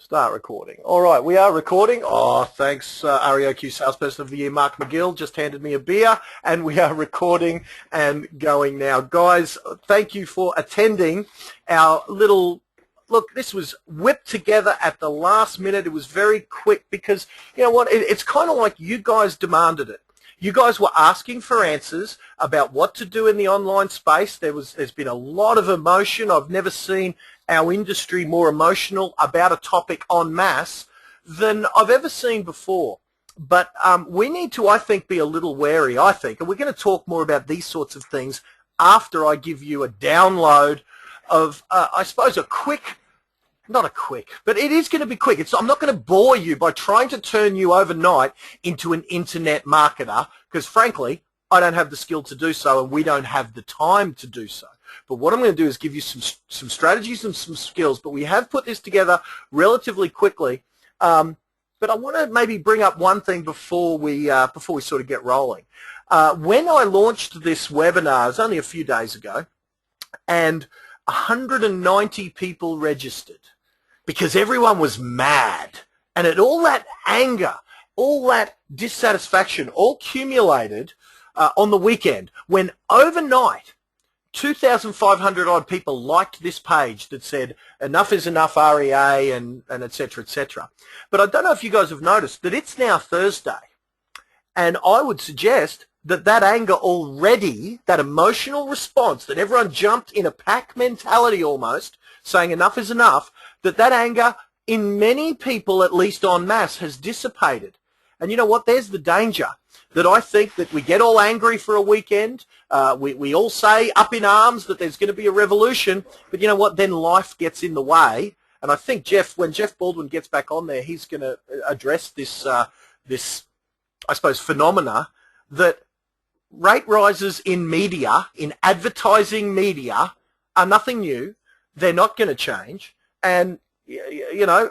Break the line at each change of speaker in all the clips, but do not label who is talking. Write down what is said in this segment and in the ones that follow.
Start recording. All right, we are recording. Oh, thanks, REOQ Salesperson of the Year, Mark McGill, just handed me a beer, and we are recording and going now. Guys, thank you for attending our little... Look, this was whipped together at the last minute. It was very quick because, you know what, it's kind of like you guys demanded it. You guys were asking for answers about what to do in the online space. There's been a lot of emotion. I've never seen our industry more emotional about a topic en masse than I've ever seen before. But we need to, I think, be a little wary, and we're going to talk more about these sorts of things after I give you a download of, I suppose, not a quick, but it is going to be quick. I'm not going to bore you by trying to turn you overnight into an internet marketer because, frankly, I don't have the skill to do so and we don't have the time to do so. But what I'm going to do is give you some strategies and some skills, but we have put this together relatively quickly. But I want to maybe bring up one thing before we sort of get rolling. When I launched this webinar, it was only a few days ago, and 190 people registered because everyone was mad. And all that anger, all that dissatisfaction, all accumulated on the weekend when overnight 2,500 odd people liked this page that said enough is enough REA and et cetera, et cetera. But I don't know if you guys have noticed that it's now Thursday. And I would suggest that anger already, that emotional response, that everyone jumped in a pack mentality almost, saying enough is enough, that anger in many people, at least en masse, has dissipated. And you know what? There's the danger that I think that we get all angry for a weekend. We all say up in arms that there's going to be a revolution. But you know what? Then life gets in the way. And I think when Jeff Baldwin gets back on there, he's going to address this, I suppose, phenomena that rate rises in media, in advertising media, are nothing new. They're not going to change. And, you know,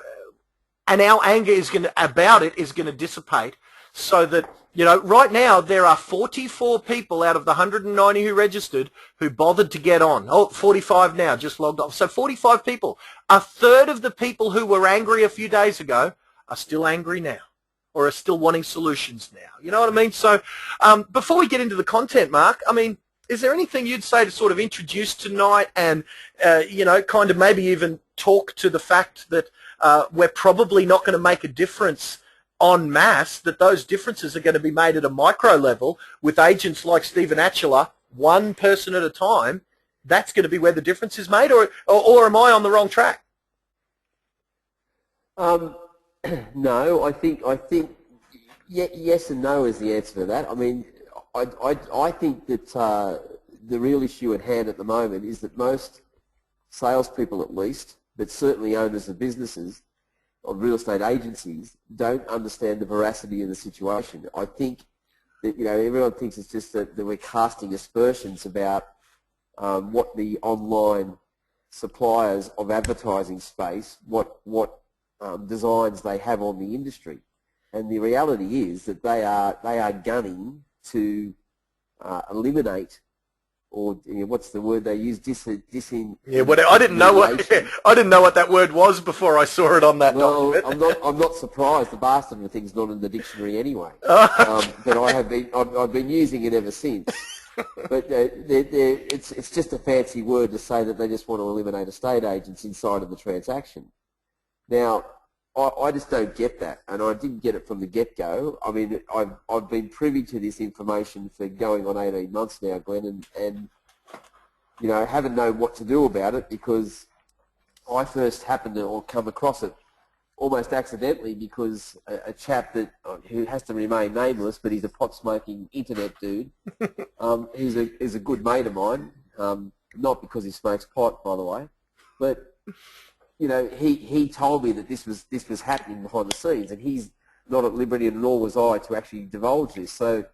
and our anger about it is going to dissipate so that, you know, right now there are 44 people out of the 190 who registered who bothered to get on. Oh, 45 now, just logged off. So 45 people. A third of the people who were angry a few days ago are still angry now or are still wanting solutions now. You know what I mean? So before we get into the content, Mark, I mean, is there anything you'd say to sort of introduce tonight and, you know, kind of maybe even talk to the fact that we're probably not going to make a difference en masse, that those differences are going to be made at a micro level with agents like Stephen Atchula, one person at a time? That's going to be where the difference is made, or am I on the wrong track?
No, I think yes and no is the answer to that. I mean, I think that the real issue at hand at the moment is that most salespeople, at least, but certainly owners of businesses, of real estate agencies, don't understand the veracity of the situation. I think that, you know, everyone thinks it's just that we're casting aspersions about what the online suppliers of advertising space, what designs they have on the industry. And the reality is that they are gunning to eliminate, or, you know, what's the word they use?
Yeah, I didn't know what that word was before I saw it on that document.
I'm not surprised. The bastard of the thing's not in the dictionary anyway. But I've been using it ever since. But it's just a fancy word to say that they just want to eliminate estate agents inside of the transaction. Now, I just don't get that, and I didn't get it from the get-go. I mean, I've been privy to this information for going on 18 months now, Glenn, and you know, haven't known what to do about it because I first happened to come across it almost accidentally because a chap who has to remain nameless, but he's a pot-smoking internet dude, he's a good mate of mine, not because he smokes pot, by the way, but you know, he told me that this was happening behind the scenes, and he's not at liberty, and nor was I, to actually divulge this. So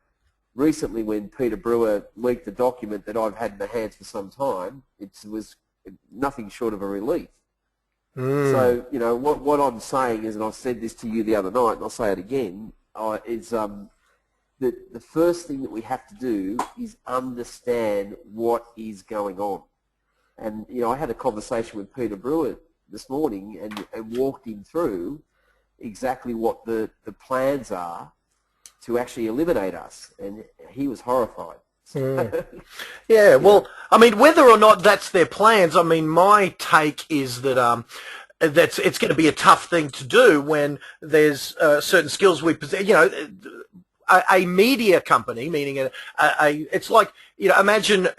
recently, when Peter Brewer leaked the document that I've had in my hands for some time, it was nothing short of a relief. So, you know, what I'm saying is, and I said this to you the other night, and I'll say it again, is that the first thing that we have to do is understand what is going on. And, you know, I had a conversation with Peter Brewer this morning and walked him through exactly what the plans are to actually eliminate us, and he was horrified.
Yeah, well, I mean, whether or not that's their plans, I mean, my take is that it's going to be a tough thing to do when there's certain skills we possess. You know, a media company, meaning it's like, you know, imagine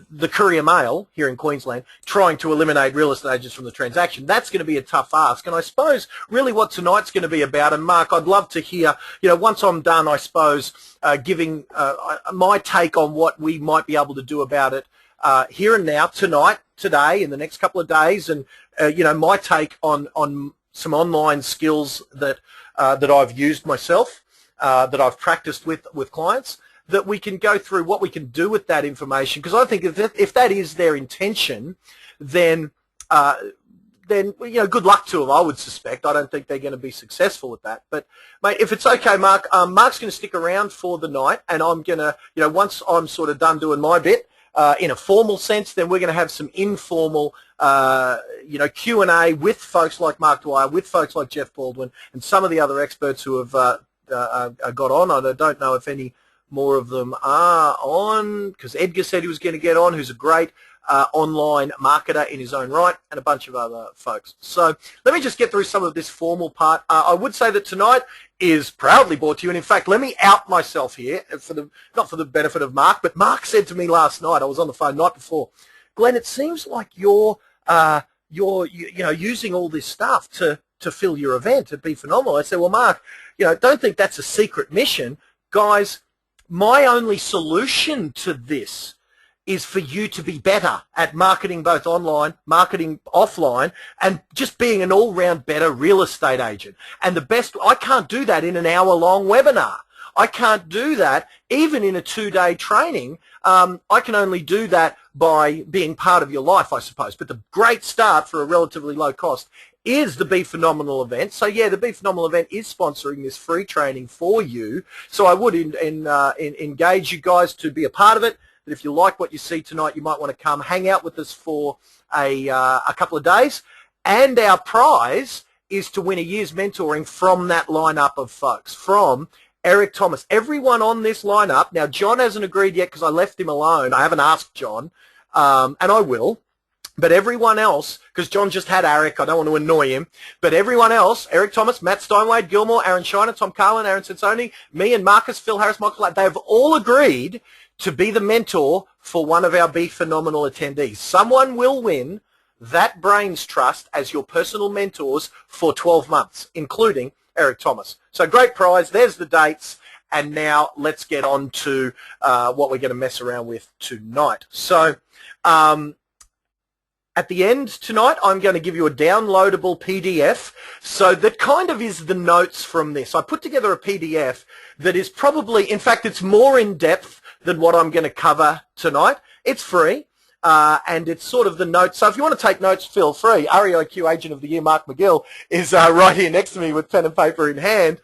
the Courier Mail here in Queensland trying to eliminate real estate agents from the transaction. That's going to be a tough ask. And I suppose really what tonight's going to be about, and Mark, I'd love to hear, you know, once I'm done, I suppose, giving my take on what we might be able to do about it here and now, tonight, today, in the next couple of days, and, you know, my take on some online skills that I've used myself, that I've practiced with clients, that we can go through what we can do with that information. Because I think if that is their intention, then you know, good luck to them, I would suspect. I don't think they're going to be successful with that. But, mate, if it's okay, Mark, Mark's going to stick around for the night, and I'm going to, you know, once I'm sort of done doing my bit, in a formal sense, then we're going to have some informal, you know, Q&A with folks like Mark Dwyer, with folks like Jeff Baldwin, and some of the other experts who have got on. I don't know if any more of them are on, because Edgar said he was going to get on, who's a great online marketer in his own right, and a bunch of other folks. So let me just get through some of this formal part. I would say that tonight is proudly brought to you, and in fact, let me out myself here, not for the benefit of Mark, but Mark said to me last night, I was on the phone night before, Glenn, it seems like you're you know, using all this stuff to fill your event. It'd be phenomenal. I said, well, Mark, you know, don't think that's a secret mission. Guys, my only solution to this is for you to be better at marketing, both online, marketing offline, and just being an all-round better real estate agent. And the best, I can't do that in an hour-long webinar. I can't do that even in a 2-day training. I can only do that by being part of your life, I suppose. But the great start for a relatively low cost is the Be Phenomenal event. So yeah, the Be Phenomenal event is sponsoring this free training for you. So I would engage you guys to be a part of it. But if you like what you see tonight, you might want to come hang out with us for a couple of days. And our prize is to win a year's mentoring from that lineup of folks, from Eric Thomas. Everyone on this lineup, now John hasn't agreed yet because I left him alone. I haven't asked John, and I will. But everyone else, because John just had Eric, I don't want to annoy him, but everyone else, Eric Thomas, Matt Steinwade, Gilmore, Aaron Shiner, Tom Carlin, Aaron Sensoni, me and Marcus, Phil Harris, Michael, they have all agreed to be the mentor for one of our Be Phenomenal attendees. Someone will win that Brains Trust as your personal mentors for 12 months, including Eric Thomas. So great prize. There's the dates. And now let's get on to what we're going to mess around with tonight. So at the end tonight, I'm going to give you a downloadable PDF. So that kind of is the notes from this. I put together a PDF that is probably, in fact, it's more in depth than what I'm going to cover tonight. It's free. And it's sort of the notes. So if you want to take notes, feel free. REIQ Agent of the Year, Mark McGill, is right here next to me with pen and paper in hand.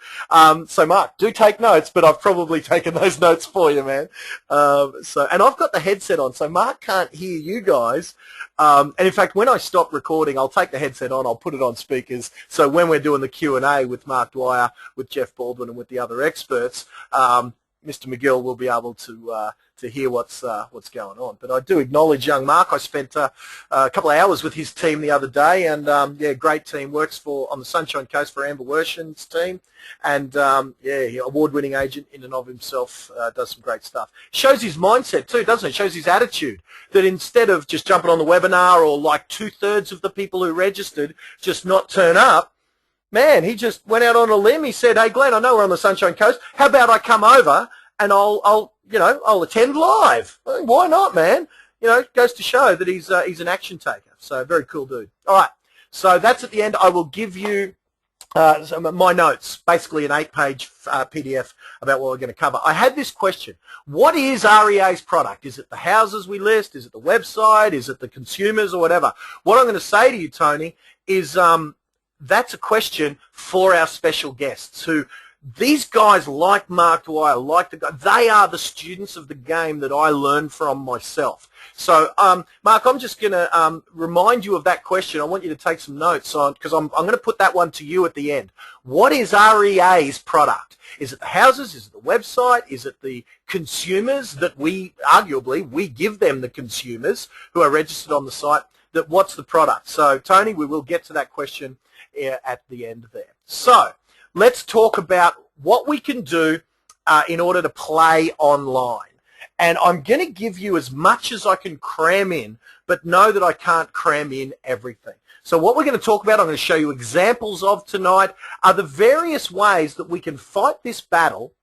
So Mark, do take notes, but I've probably taken those notes for you, man. And I've got the headset on, so Mark can't hear you guys. And in fact, when I stop recording, I'll take the headset on, I'll put it on speakers. So when we're doing the Q&A with Mark Dwyer, with Jeff Baldwin, and with the other experts, Mr. McGill will be able to hear what's going on. But I do acknowledge young Mark. I spent a couple of hours with his team the other day, and yeah, great team. Works on the Sunshine Coast for Amber Wershen's team, and yeah, award-winning agent in and of himself. Does some great stuff. Shows his mindset too, doesn't it? Shows his attitude. That instead of just jumping on the webinar, or like 2/3 of the people who registered just not turn up, man, he just went out on a limb. He said, "Hey, Glenn, I know we're on the Sunshine Coast. How about I come over and I'll attend live? Why not, man?" You know, it goes to show that he's an action taker. So very cool dude. All right. So that's at the end. I will give you my notes, basically an 8-page PDF about what we're going to cover. I had this question. What is REA's product? Is it the houses we list? Is it the website? Is it the consumers or whatever? What I'm going to say to you, Tony, is that's a question for our special guests who These guys like Mark Dwyer, like the guy, they are the students of the game that I learned from myself. So, Mark, I'm just going to remind you of that question. I want you to take some notes on, because I'm going to put that one to you at the end. What is REA's product? Is it the houses? Is it the website? Is it the consumers that we give them, the consumers who are registered on the site? That what's the product? So, Tony, we will get to that question at the end there. So, let's talk about what we can do in order to play online. And I'm going to give you as much as I can cram in, but know that I can't cram in everything. So what we're going to talk about, I'm going to show you examples of tonight, are the various ways that we can fight this battle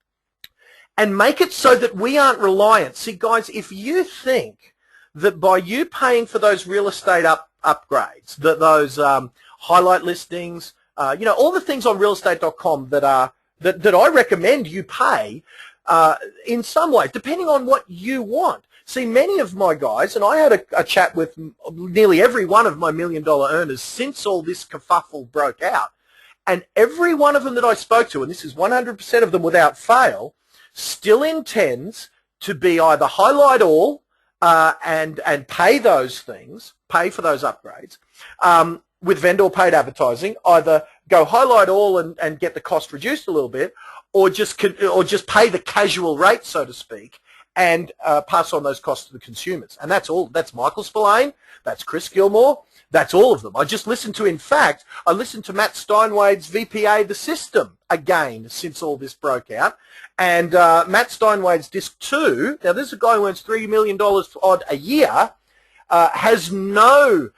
and make it so that we aren't reliant. See, guys, if you think that by you paying for those real estate upgrades, those highlight listings, all the things on realestate.com that I recommend you pay in some way, depending on what you want. See, many of my guys, and I had a chat with nearly every one of my $1 million earners since all this kerfuffle broke out, and every one of them that I spoke to, and this is 100% of them without fail, still intends to be either highlight all and pay those things, pay for those upgrades, with vendor paid advertising, either go highlight all and get the cost reduced a little bit, or just pay the casual rate, so to speak, and pass on those costs to the consumers. And that's all. That's Michael Spillane. That's Chris Gilmore. That's all of them. I just listened to, in fact, I listened to Matt Steinwade's VPA The System again since all this broke out. And Matt Steinwade's Disc 2, now this is a guy who earns $3 million odd a year, has no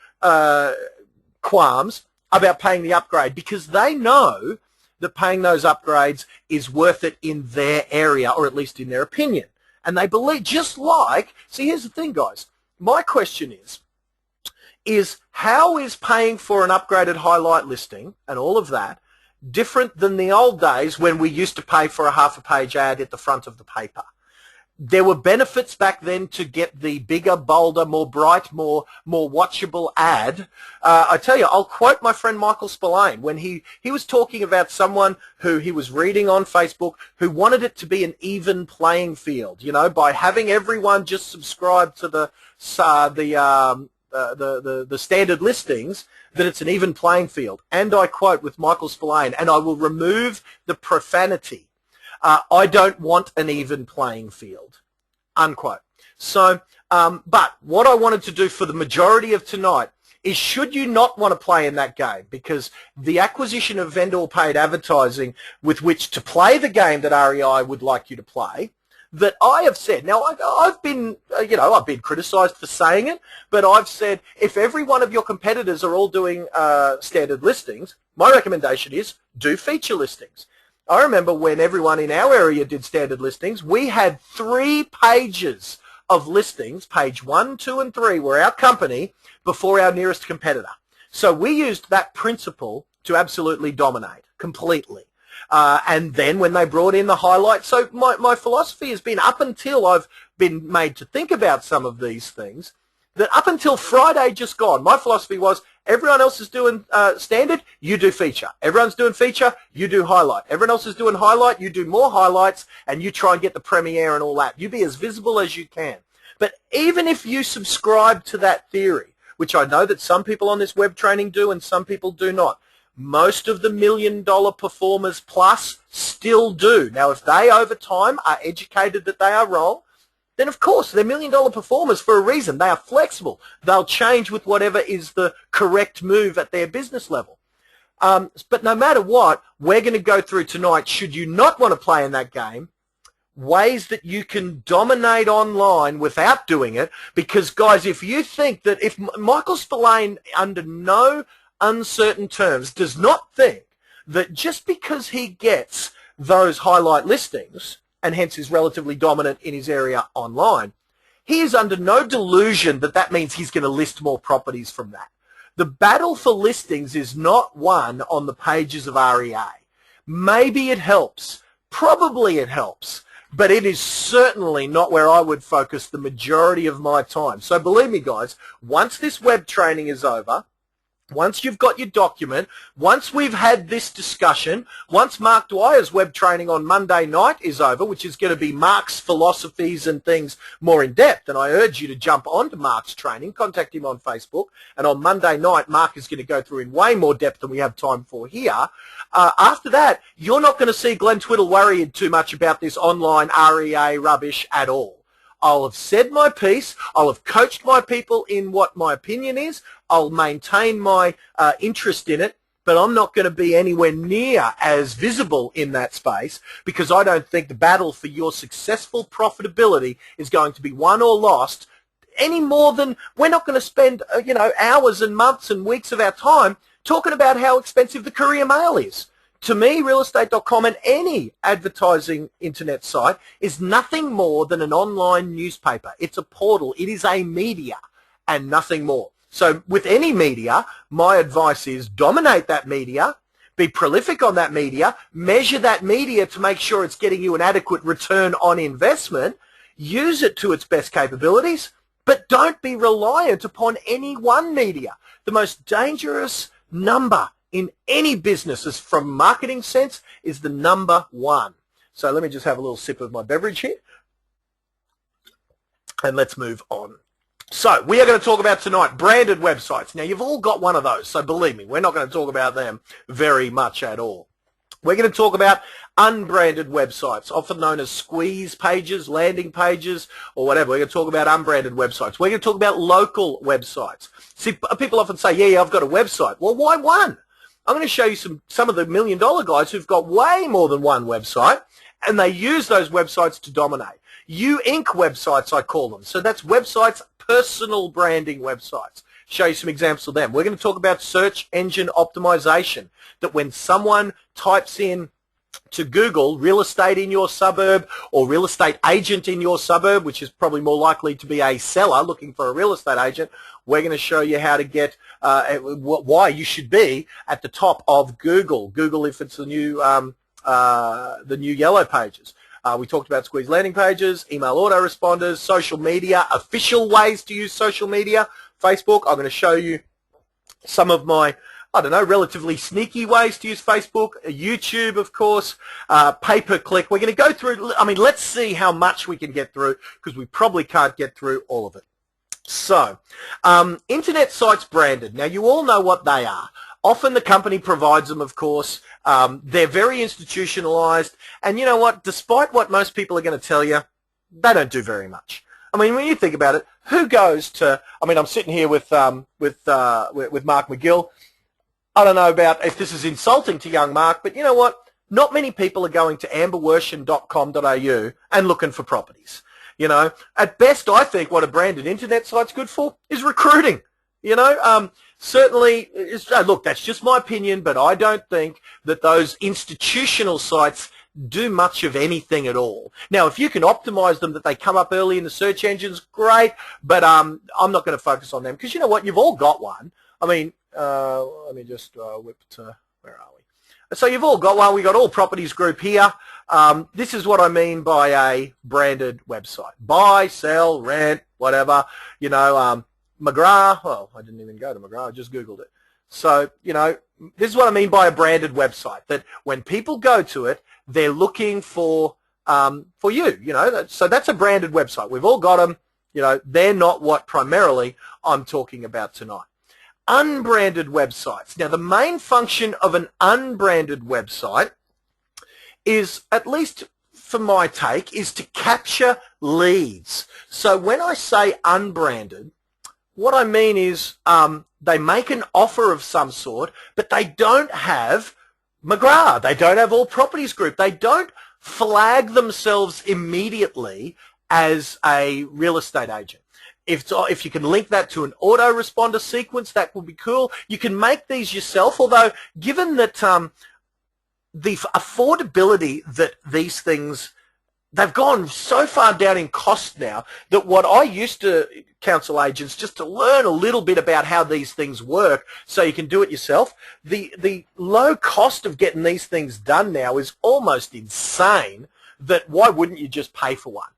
qualms about paying the upgrade, because they know that paying those upgrades is worth it in their area, or at least in their opinion. And they believe, just like, see, here's the thing, guys. My question is how is paying for an upgraded highlight listing and all of that different than the old days when we used to pay for a half a page ad at the front of the paper? There were benefits back then to get the bigger, bolder, more bright, more watchable ad. I tell you, I'll quote my friend Michael Spillane when he was talking about someone who he was reading on Facebook who wanted it to be an even playing field, by having everyone just subscribe to the standard listings, that it's an even playing field. And I quote with Michael Spillane, and I will remove the profanity, I don't want an even playing field, unquote. So, but what I wanted to do for the majority of tonight is, should you not want to play in that game, because the acquisition of vendor paid advertising with which to play the game that REI would like you to play, that I have said, now I've been, I've been criticized for saying it, but I've said, if every one of your competitors are all doing standard listings, my recommendation is do feature listings. I remember when everyone in our area did standard listings, we had 3 pages of listings, page 1, 2, and 3 were our company before our nearest competitor. So we used that principle to absolutely dominate completely. And then when they brought in the highlights, so my philosophy has been, up until I've been made to think about some of these things, that up until Friday just gone, my philosophy was, everyone else is doing standard, you do feature. Everyone's doing feature, you do highlight. Everyone else is doing highlight, you do more highlights, and you try and get the premiere and all that. You be as visible as you can. But even if you subscribe to that theory, which I know that some people on this web training do and some people do not, most of the $1 million performers plus still do. Now, if they over time are educated that they are wrong, then of course they're $1 million performers for a reason. They are flexible. They'll change with whatever is the correct move at their business level. But no matter what, we're going to go through tonight, should you not want to play in that game, ways that you can dominate online without doing it. Because, guys, if you think that, if Michael Spillane, under no uncertain terms, does not think that just because he gets those highlight listings, and hence is relatively dominant in his area online, he is under no delusion that that means he's going to list more properties from that. The battle for listings is not won on the pages of REA. Maybe it helps. Probably it helps. But it is certainly not where I would focus the majority of my time. So believe me, guys, once this web training is over, once you've got your document, once we've had this discussion, once Mark Dwyer's web training on Monday night is over, which is going to be Mark's philosophies and things more in depth, and I urge you to jump onto Mark's training, contact him on Facebook, and on Monday night Mark is going to go through in way more depth than we have time for here. After that, you're not going to see Glenn Twiddle worried too much about this online REA rubbish at all. I'll have said my piece. I'll have coached my people in what my opinion is. I'll maintain my interest in it, but I'm not going to be anywhere near as visible in that space because I don't think the battle for your successful profitability is going to be won or lost any more than we're not going to spend hours and months and weeks of our time talking about how expensive the Courier Mail is. To me, realestate.com and any advertising internet site is nothing more than an online newspaper. It's a portal. It is a media and nothing more. So with any media, my advice is dominate that media, be prolific on that media, measure that media to make sure it's getting you an adequate return on investment, use it to its best capabilities, but don't be reliant upon any one media. The most dangerous number in any business, from marketing sense, is the number one. So let me just have a little sip of my beverage here. And let's move on. So we are going to talk about tonight branded websites. Now, you've all got one of those, so believe me, we're not going to talk about them very much at all. We're going to talk about unbranded websites, often known as squeeze pages, landing pages, or whatever. We're going to talk about unbranded websites. We're going to talk about local websites. See, people often say, yeah, I've got a website. Well, why one? I'm going to show you some of the million-dollar guys who've got way more than one website, and they use those websites to dominate. Inc. websites, I call them. So that's websites, personal branding websites. Show you some examples of them. We're going to talk about search engine optimization, that when someone types in to Google real estate in your suburb or real estate agent in your suburb, which is probably more likely to be a seller looking for a real estate agent, we're going to show you how to get why you should be at the top of Google. Google if it's the new yellow pages. We talked about squeeze landing pages, email autoresponders, social media, official ways to use social media. Facebook, I'm going to show you some of my, relatively sneaky ways to use Facebook, YouTube, of course, pay-per-click. We're going to go through, let's see how much we can get through because we probably can't get through all of it. So, internet sites branded. Now, you all know what they are. Often the company provides them, of course. They're very institutionalized. And you know what? Despite what most people are going to tell you, they don't do very much. When you think about it, who goes to, I'm sitting here with Mark McGill. I don't know about if this is insulting to young Mark, but you know what? Not many people are going to amberworsham.com.au and looking for properties. At best, I think what a branded internet site's good for is recruiting. Certainly, look, that's just my opinion, but I don't think that those institutional sites do much of anything at all. Now, if you can optimize them that they come up early in the search engines, great, but I'm not going to focus on them because you know what? You've all got one. Let me just whip to, where are we? So you've all got one. We've got All Properties Group here. This is what I mean by a branded website. Buy, sell, rent, whatever, McGrath, well, I didn't even go to McGrath, I just Googled it. So, this is what I mean by a branded website, that when people go to it, they're looking for you, so that's a branded website. We've all got them, they're not what primarily I'm talking about tonight. Unbranded websites. Now, the main function of an unbranded website is, at least for my take, is to capture leads. So when I say unbranded, what I mean is they make an offer of some sort, but they don't have McGrath. They don't have All Properties Group. They don't flag themselves immediately as a real estate agent. If you can link that to an autoresponder sequence, that would be cool. You can make these yourself, although given that the affordability that these things, they've gone so far down in cost now that what I used to counsel agents just to learn a little bit about how these things work so you can do it yourself. The low cost of getting these things done now is almost insane, that why wouldn't you just pay for one?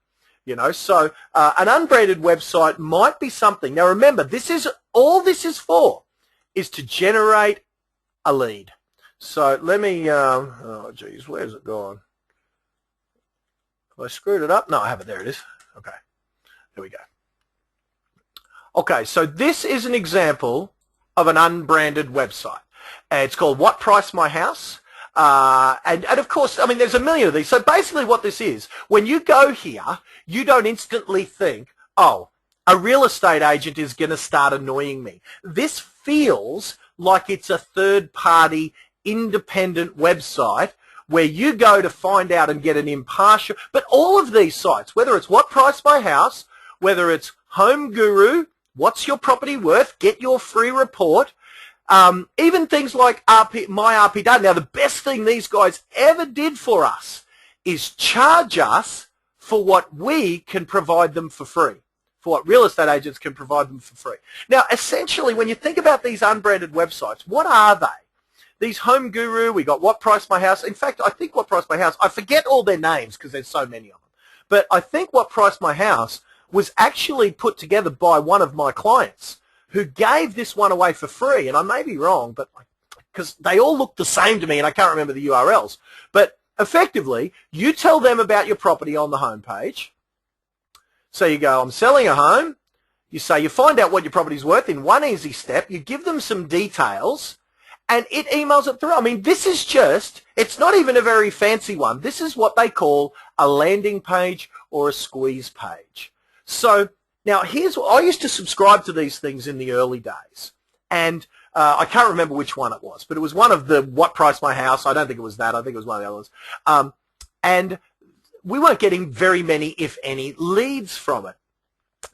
So an unbranded website might be something. Now remember, all this is for is to generate a lead. So let me, oh geez, where's it gone? Have I screwed it up? No, I haven't. There it is. Okay, there we go. Okay, so this is an example of an unbranded website. It's called What Price My House? And of course, I mean, there's a million of these. So basically what this is, when you go here, you don't instantly think, oh, a real estate agent is going to start annoying me. This feels like it's a third-party independent website where you go to find out and get an impartial, but all of these sites, whether it's What Price My House, whether it's Home Guru, What's Your Property Worth, Get Your Free Report, even things like My RP Data. Now, the best thing these guys ever did for us is charge us for what we can provide them for free, for what real estate agents can provide them for free. Now, essentially, when you think about these unbranded websites, what are they? These Home Guru, we got What Price My House. In fact, I think What Price My House, I forget all their names because there's so many of them. But I think What Price My House was actually put together by one of my clients who gave this one away for free. And I may be wrong, but because they all look the same to me and I can't remember the URLs. But effectively, you tell them about your property on the homepage. So you go, I'm selling a home. You say, you find out what your property's worth in one easy step. You give them some details. And it emails it through. I mean, this is just, it's not even a very fancy one. This is what they call a landing page or a squeeze page. So now here's what, I used to subscribe to these things in the early days. And I can't remember which one it was, but it was one of the What Price My House. I don't think it was that. I think it was one of the others. And we weren't getting very many, if any, leads from it.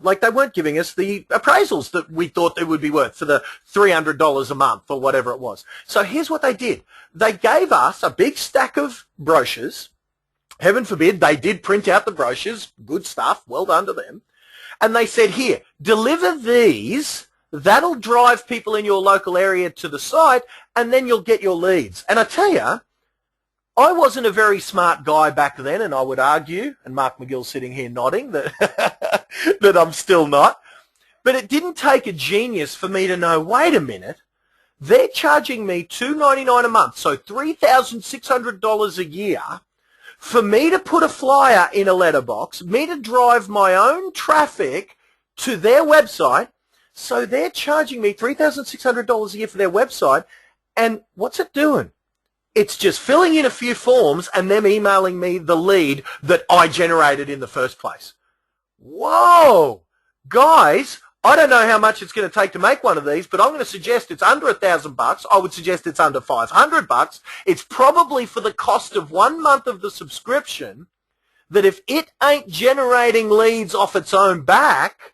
Like they weren't giving us the appraisals that we thought they would be worth for the $300 a month or whatever it was. So here's what they did. They gave us a big stack of brochures. Heaven forbid, they did print out the brochures. Good stuff. Well done to them. And they said, here, deliver these. That'll drive people in your local area to the site, and then you'll get your leads. And I tell you, I wasn't a very smart guy back then, and I would argue, and Mark McGill's sitting here nodding, that, that I'm still not. But it didn't take a genius for me to know, wait a minute, they're charging me $2.99 a month, so $3,600 a year, for me to put a flyer in a letterbox, me to drive my own traffic to their website. So they're charging me $3,600 a year for their website, and what's it doing? It's just filling in a few forms and them emailing me the lead that I generated in the first place. Whoa! Guys, I don't know how much it's going to take to make one of these, but I'm going to suggest it's under $1,000. I would suggest it's under $500. It's probably for the cost of 1 month of the subscription, that if it ain't generating leads off its own back,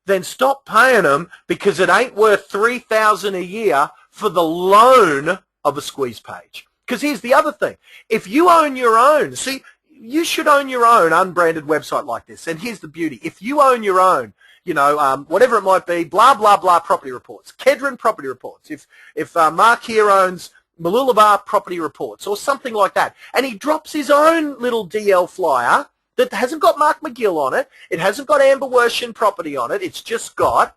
then stop paying them, because it ain't worth $3,000 a year for the loan of a squeeze page. Because here's the other thing. If you own your own, see, you should own your own unbranded website like this. And here's the beauty. If you own your own, you know, whatever it might be, blah, blah, blah, property reports, Kedron property reports. If Mark here owns Mooloolaba property reports or something like that, and he drops his own little DL flyer that hasn't got Mark McGill on it, it hasn't got Amber Worshin property on it, it's just got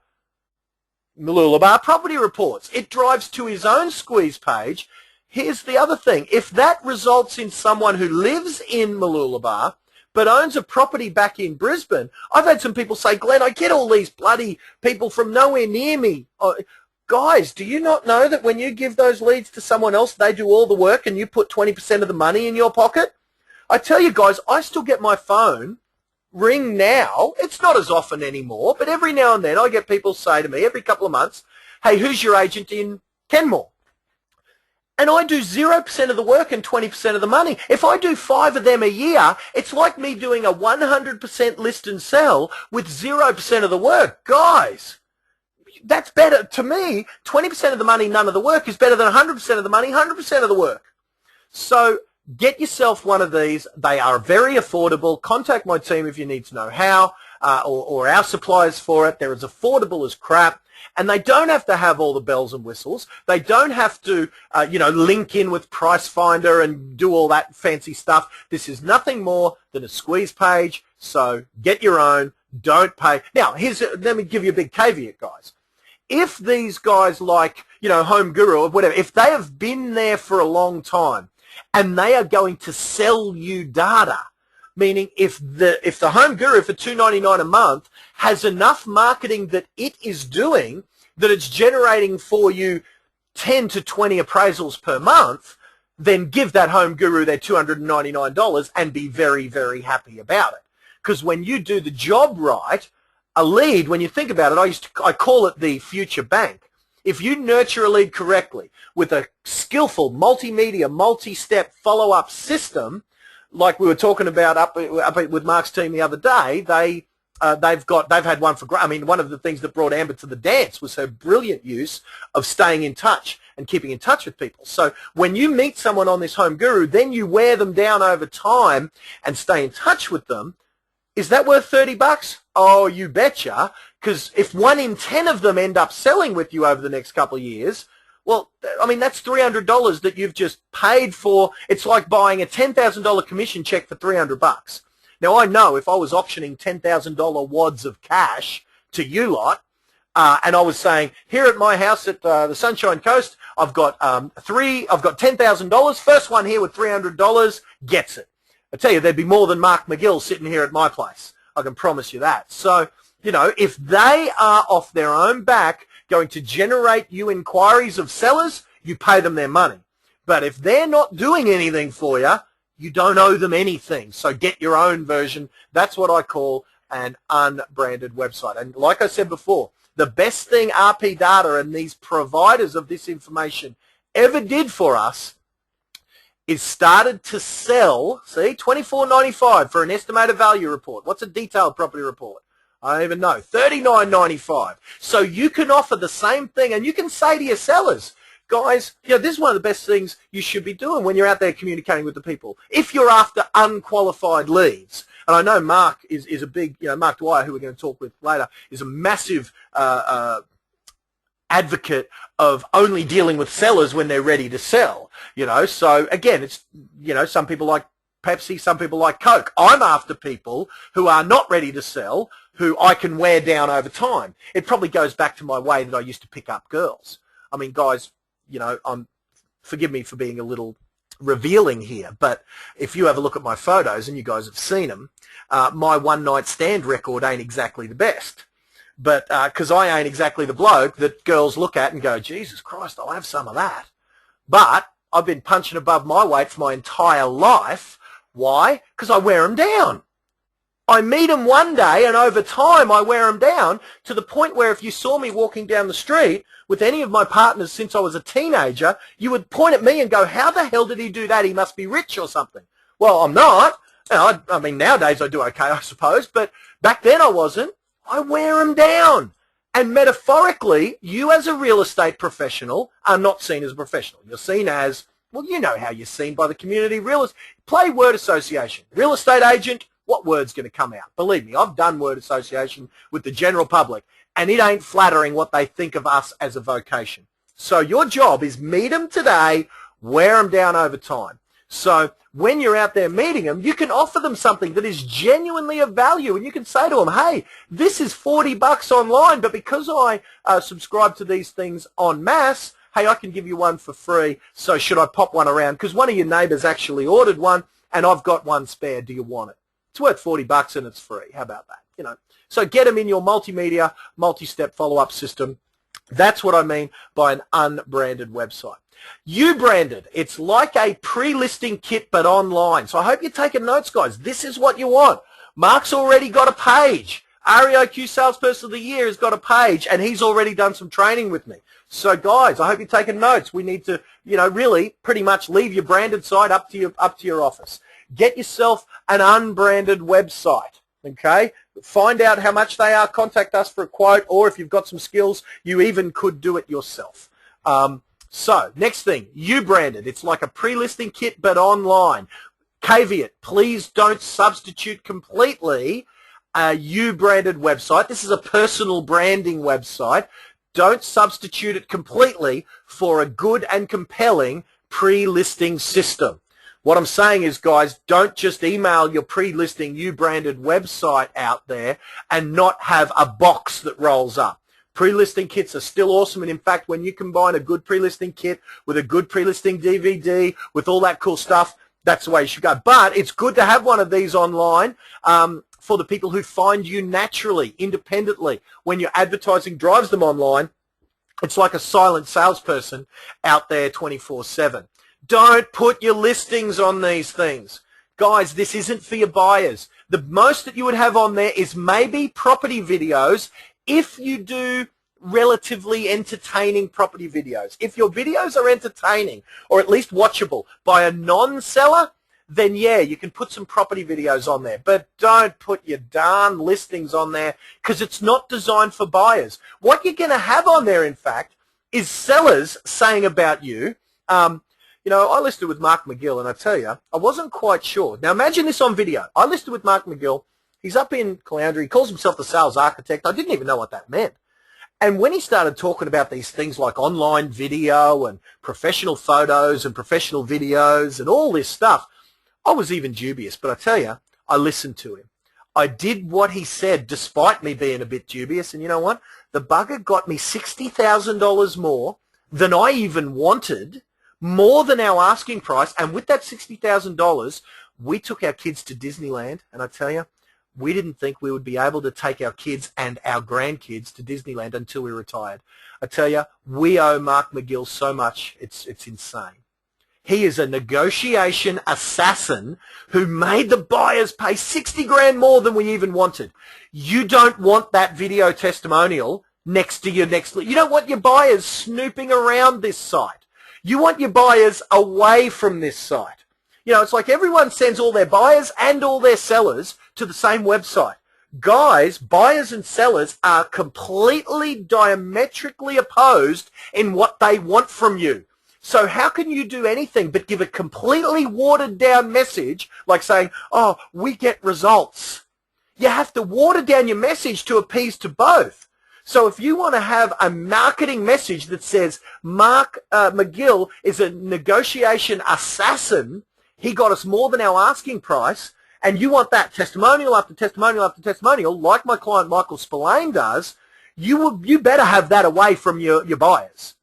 Mooloolaba property reports. It drives to his own squeeze page. Here's the other thing. If that results in someone who lives in Mooloolaba but owns a property back in Brisbane, I've had some people say, Glenn, I get all these bloody people from nowhere near me. Guys, do you not know that when you give those leads to someone else, they do all the work and you put 20% of the money in your pocket? I tell you guys, I still get my phone ring now. It's not as often anymore, but every now and then I get people say to me every couple of months, hey, who's your agent in Kenmore? And I do 0% of the work and 20% of the money. If I do 5 of them a year, it's like me doing a 100% list and sell with 0% of the work. Guys, that's better. To me, 20% of the money, none of the work is better than 100% of the money, 100% of the work. So get yourself one of these. They are very affordable. Contact my team if you need to know how, or our suppliers for it. They're as affordable as crap. And they don't have to have all the bells and whistles. They don't have to, link in with Price Finder and do all that fancy stuff. This is nothing more than a squeeze page. So get your own. Don't pay. Now, let me give you a big caveat, guys. if these guys like, Home Guru or whatever, if they have been there for a long time and they are going to sell you data, meaning if the Home Guru for $2.99 a month has enough marketing that it is doing, that it's generating for you 10 to 20 appraisals per month, then give that Home Guru their $299 and be very, very happy about it. Because when you do the job right, a lead, when you think about it, I call it the future bank. If you nurture a lead correctly with a skillful multimedia, multi-step follow-up system, like we were talking about up with Mark's team the other day, they've had one for, one of the things that brought Amber to the dance was her brilliant use of staying in touch and keeping in touch with people. So when you meet someone on this Home Guru, then you wear them down over time and stay in touch with them. Is that worth $30? Oh, you betcha. Because if 1 in 10 of them end up selling with you over the next couple of years, well, that's $300 that you've just paid for. It's like buying a $10,000 commission check for $300. Now, I know if I was optioning $10,000 wads of cash to you lot, and I was saying, here at my house at the Sunshine Coast, I've got $10,000. First one here with $300 gets it. I tell you, there'd be more than Mark McGill sitting here at my place. I can promise you that. So, if they are off their own back going to generate you inquiries of sellers, you pay them their money. But if they're not doing anything for you, you don't owe them anything. So get your own version. That's what I call an unbranded website. And like I said before, the best thing RP Data and these providers of this information ever did for us is started to sell, see, $24.95 for an estimated value report. What's a detailed property report? I don't even know. $39.95. So you can offer the same thing, and you can say to your sellers, guys, this is one of the best things you should be doing when you're out there communicating with the people. If you're after unqualified leads, and I know Mark is a big, Mark Dwyer, who we're going to talk with later, is a massive advocate of only dealing with sellers when they're ready to sell. So again, it's, some people like Pepsi, some people like Coke. I'm after people who are not ready to sell, who I can wear down over time. It probably goes back to my way that I used to pick up girls. Guys, forgive me for being a little revealing here, but if you have a look at my photos, and you guys have seen them, my one-night stand record ain't exactly the best. But because I ain't exactly the bloke that girls look at and go, Jesus Christ, I'll have some of that. But I've been punching above my weight for my entire life. Why? Because I wear them down. I meet them one day, and over time I wear them down to the point where if you saw me walking down the street with any of my partners since I was a teenager, you would point at me and go, how the hell did he do that? He must be rich or something. Well, I'm not. Nowadays I do okay, I suppose, but back then I wasn't. I wear them down. And metaphorically, you as a real estate professional are not seen as a professional. You're seen as, well, you know how you're seen by the community. Play word association. Real estate agent, what word's going to come out? Believe me, I've done word association with the general public, and it ain't flattering what they think of us as a vocation. So your job is meet them today, wear them down over time. So when you're out there meeting them, you can offer them something that is genuinely of value, and you can say to them, hey, this is $40 online, but because I subscribe to these things en masse, hey, I can give you one for free, so should I pop one around? Because one of your neighbors actually ordered one, and I've got one spare. Do you want it? It's worth $40 and it's free. How about that? So get them in your multimedia, multi-step follow-up system. That's what I mean by an unbranded website. You branded. It's like a pre-listing kit but online. So I hope you're taking notes, guys. This is what you want. Mark's already got a page. REOQ Salesperson of the Year has got a page, and he's already done some training with me. So guys, I hope you're taking notes. We need to, really pretty much leave your branded site up to your office. Get yourself an unbranded website, okay? Find out how much they are. Contact us for a quote, or if you've got some skills, you even could do it yourself. So next thing, you branded. It's like a pre-listing kit but online. Caveat, please don't substitute completely a you branded website. This is a personal branding website. Don't substitute it completely for a good and compelling pre-listing system. What I'm saying is, guys, don't just email your pre-listing you branded website out there and not have a box that rolls up. Pre-listing kits are still awesome, and in fact, when you combine a good pre-listing kit with a good pre-listing DVD, with all that cool stuff, that's the way you should go. But it's good to have one of these online for the people who find you naturally, independently. When your advertising drives them online, it's like a silent salesperson out there 24/7. Don't put your listings on these things. Guys, this isn't for your buyers. The most that you would have on there is maybe property videos if you do relatively entertaining property videos. If your videos are entertaining or at least watchable by a non-seller, then yeah, you can put some property videos on there. But don't put your darn listings on there because it's not designed for buyers. What you're going to have on there, in fact, is sellers saying about you, you know, I listed with Mark McGill, and I tell you, I wasn't quite sure. Now, imagine this on video. I listed with Mark McGill. He's up in Caloundra. He calls himself the sales architect. I didn't even know what that meant. And when he started talking about these things like online video and professional photos and professional videos and all this stuff, I was even dubious. But I tell you, I listened to him. I did what he said despite me being a bit dubious. And you know what? The bugger got me $60,000 more than I even wanted, more than our asking price. And with that $60,000, we took our kids to Disneyland. And I tell you, we didn't think we would be able to take our kids and our grandkids to Disneyland until we retired. I tell you, we owe Mark McGill so much, it's insane. He is a negotiation assassin who made the buyers pay 60 grand more than we even wanted. You don't want that video testimonial next to your next. You don't want your buyers snooping around this site. You want your buyers away from this site. You know, it's like everyone sends all their buyers and all their sellers to the same website. Guys, buyers and sellers are completely diametrically opposed in what they want from you. So how can you do anything but give a completely watered down message like saying, oh, we get results? You have to water down your message to appease to both. So if you want to have a marketing message that says Mark McGill is a negotiation assassin, he got us more than our asking price, and you want that testimonial after testimonial after testimonial, like my client Michael Spillane does, you better have that away from your buyers.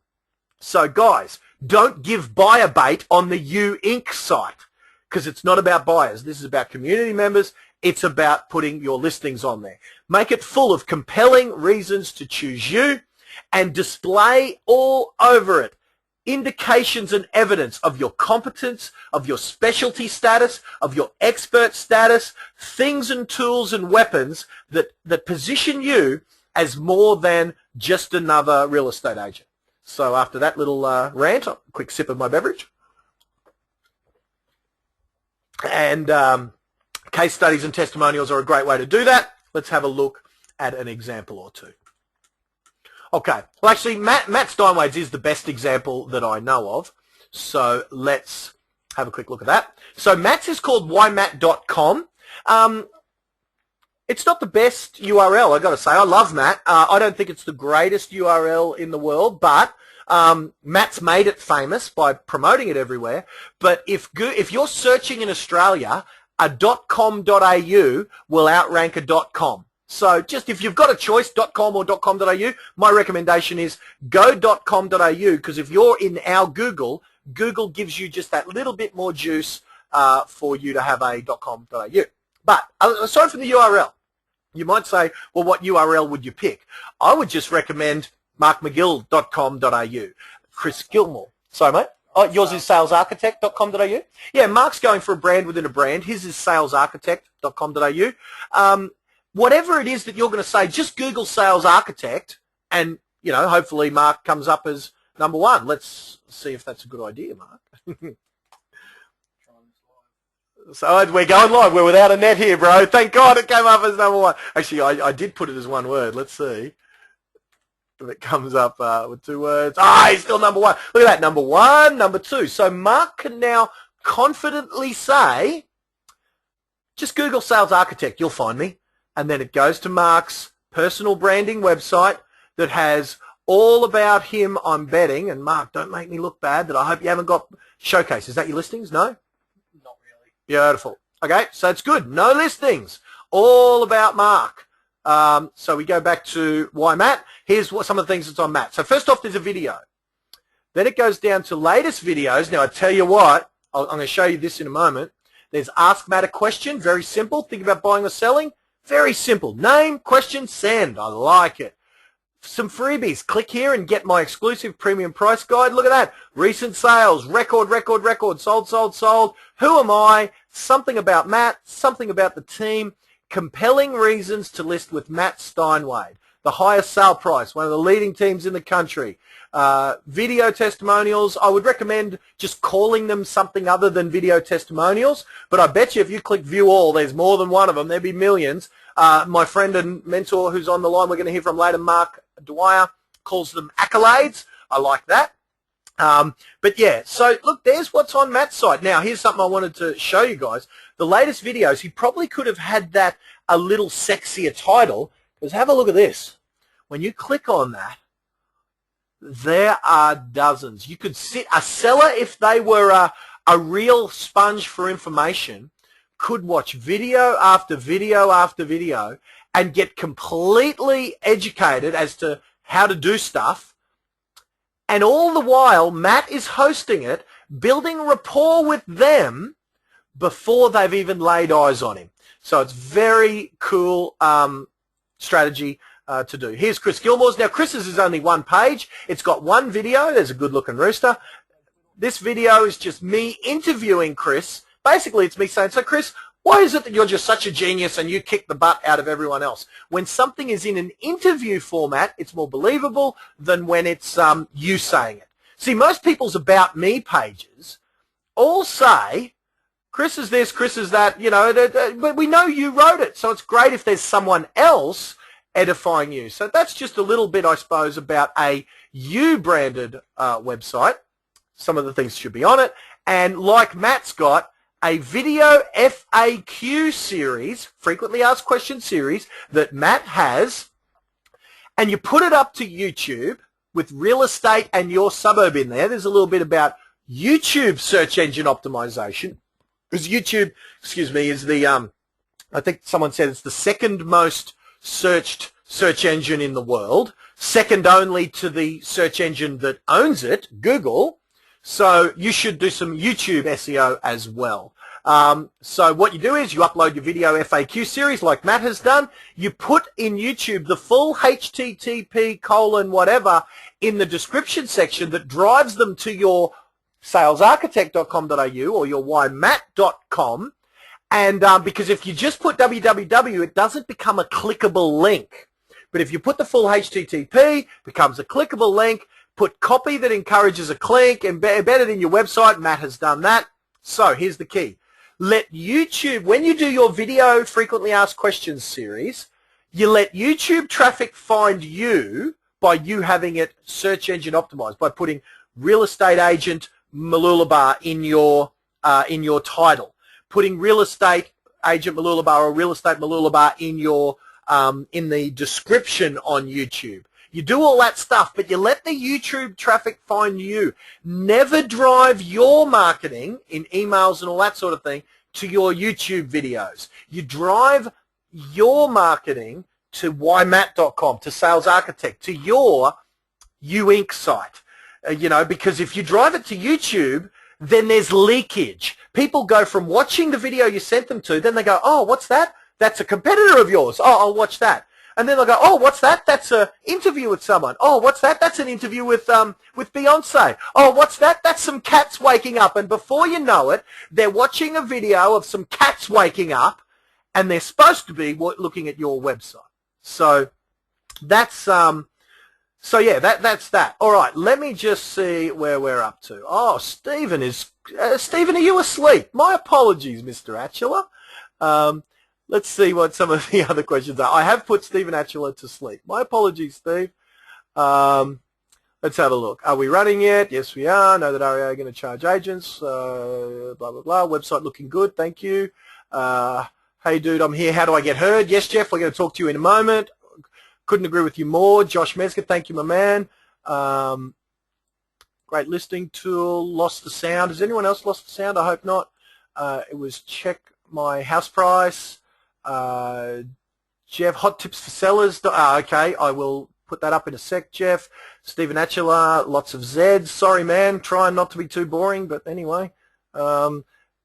So guys, don't give buyer bait on the U Inc. site, because it's not about buyers. This is about community members. It's about putting your listings on there. Make it full of compelling reasons to choose you and display all over it indications and evidence of your competence, of your specialty status, of your expert status, things and tools and weapons that position you as more than just another real estate agent. So after that little rant, a quick sip of my beverage. And case studies and testimonials are a great way to do that. Let's have a look at an example or two. Okay, well actually Matt Steinwade's is the best example that I know of, so let's have a quick look at that. So Matt's is called ymatt.com. It's not the best URL, I've got to say. I love Matt. I don't think it's the greatest URL in the world, but Matt's made it famous by promoting it everywhere. But if you're searching in Australia, a .com.au will outrank a .com. So just if you've got a choice, .com or .com.au, my recommendation is go .com.au, because if you're in our Google, Google gives you just that little bit more juice for you to have a .com.au. But aside from the URL, you might say, well, what URL would you pick? I would just recommend markmcgill.com.au. Chris Gilmore. Sorry, mate. Oh, yours is salesarchitect.com.au? Yeah, Mark's going for a brand within a brand. His is salesarchitect.com.au. Whatever it is that you're going to say, just Google Sales Architect, and, you know, hopefully Mark comes up as number one. Let's see if that's a good idea, Mark. So we're going live. We're without a net here, bro. Thank God it came up as number one. Actually, I did put it as one word. Let's see if it comes up with two words. He's still number one. Look at that, number one, number two. So Mark can now confidently say, just Google Sales Architect, you'll find me. And then it goes to Mark's personal branding website that has all about him, I'm betting. And Mark, don't make me look bad, that I hope you haven't got Showcase. Is that your listings? No? Not really. Beautiful. Okay, so it's good. No listings. All about Mark. So we go back to why Matt. Here's what some of the things that's on Matt. So first off, there's a video. Then it goes down to latest videos. Now I tell you what, I'm going to show you this in a moment. There's Ask Matt a Question, very simple. Think about buying or selling, very simple. Name, question, send. I like it. Some freebies. Click here and get my exclusive premium price guide. Look at that. Recent sales, record, sold, sold, sold. Who am I? Something about Matt, something about the team. Compelling reasons to list with Matt Steinwade. The highest sale price, one of the leading teams in the country. Video testimonials, I would recommend just calling them something other than video testimonials, but I bet you if you click view all, there's more than one of them. There'd be millions. My friend and mentor who's on the line we're going to hear from later, Mark Dwyer, calls them accolades. I like that. But yeah, so look, there's what's on Matt's site. Now, here's something I wanted to show you guys. The latest videos, he probably could have had that a little sexier title, because have a look at this. When you click on that, there are dozens. You could sit, a seller, if they were a real sponge for information, could watch video after video after video and get completely educated as to how to do stuff. And all the while, Matt is hosting it, building rapport with them before they've even laid eyes on him. So it's very cool strategy to do. Here's Chris Gilmore's. Now, Chris's is only one page. It's got one video. There's a good-looking rooster. This video is just me interviewing Chris. Basically, it's me saying, so Chris, why is it that you're just such a genius and you kick the butt out of everyone else? When something is in an interview format, it's more believable than when it's you saying it. See, most people's About Me pages all say, Chris is this, Chris is that, you know, but we know you wrote it, so it's great if there's someone else edifying you. So that's just a little bit, I suppose, about a you-branded website. Some of the things should be on it. And like Matt's got, a video FAQ series, frequently asked questions series, that Matt has, and you put it up to YouTube with real estate and your suburb in there. There's a little bit about YouTube search engine optimization. Because YouTube, excuse me, is the, I think someone said it's the second most searched search engine in the world, second only to the search engine that owns it, Google. So you should do some YouTube SEO as well. So what you do is you upload your video FAQ series like Matt has done. You put in YouTube the full http:// in the description section that drives them to your salesarchitect.com.au or your ymat.com. And because if you just put www, it doesn't become a clickable link. But if you put the full HTTP, it becomes a clickable link. Put copy that encourages a click, embed it in your website. Matt has done that. So here's the key. Let YouTube, when you do your video frequently asked questions series, you let YouTube traffic find you by you having it search engine optimized, by putting real estate agent Mooloolaba in your title, putting real estate agent Mooloolaba or real estate Mooloolaba in your in the description on YouTube. You do all that stuff, but you let the YouTube traffic find you. Never drive your marketing in emails and all that sort of thing to your YouTube videos. You drive your marketing to ymat.com, to Sales Architect, to your Inc. site. You know, because if you drive it to YouTube, then there's leakage. People go from watching the video you sent them to, then they go, oh, what's that? That's a competitor of yours. Oh, I'll watch that. And then they'll go, oh, what's that? That's an interview with someone. Oh, what's that? That's an interview with Beyonce. Oh, what's that? That's some cats waking up. And before you know it, they're watching a video of some cats waking up, and they're supposed to be looking at your website. So that's yeah, that's that. All right, let me just see where we're up to. Oh, Stephen, are you asleep? My apologies, Mr. Atchula. Let's see what some of the other questions are. I have put Stephen Atchula to sleep. My apologies, Steve. Let's have a look. Are we running yet? Yes, we are. Know that REA are going to charge agents. Blah, blah, blah. Website looking good. Thank you. Hey, dude, I'm here. How do I get heard? Yes, Jeff, we're going to talk to you in a moment. Couldn't agree with you more. Josh Meska, thank you, my man. Great listing tool. Lost the sound. Has anyone else lost the sound? I hope not. It was check my house price. Jeff, hot tips for sellers. Okay, I will put that up in a sec, Jeff. Stephen Atchula, lots of Zs. Sorry, man. Trying not to be too boring, but anyway.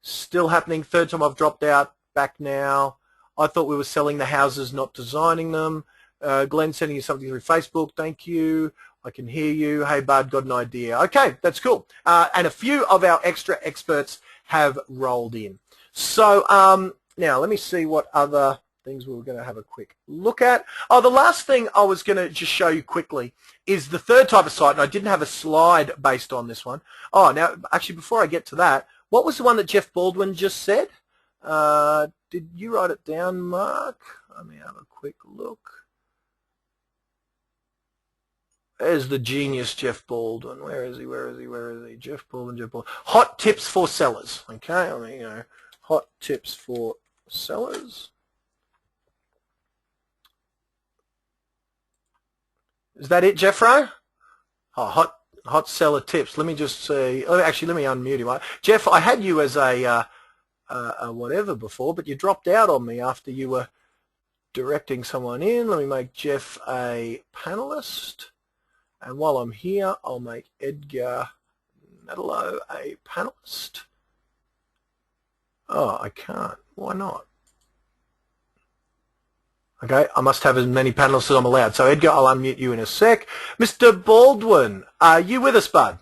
Still happening. Third time I've dropped out. Back now. I thought we were selling the houses, not designing them. Glenn sending you something through Facebook. Thank you. I can hear you. Hey, bud, got an idea. Okay, that's cool. And a few of our extra experts have rolled in. So now let me see what other things we were going to have a quick look at. Oh, the last thing I was going to just show you quickly is the third type of site, and I didn't have a slide based on this one. Oh, now, actually, before I get to that, what was the one that Jeff Baldwin just said? Did you write it down, Mark? Let me have a quick look. There's the genius Jeff Baldwin. Where is he? Where is he? Where is he? Jeff Baldwin, Jeff Baldwin. Hot tips for sellers. Okay, let me go. Hot tips for sellers. Is that it, Jeffro? Oh, hot seller tips. Let me just see. Oh, actually, let me unmute him. Jeff, I had you as a whatever before, but you dropped out on me after you were directing someone in. Let me make Jeff a panelist. And while I'm here, I'll make Edgar Nadalo a panelist. Oh, I can't. Why not? Okay, I must have as many panelists as I'm allowed. So, Edgar, I'll unmute you in a sec. Mr. Baldwin, are you with us, bud?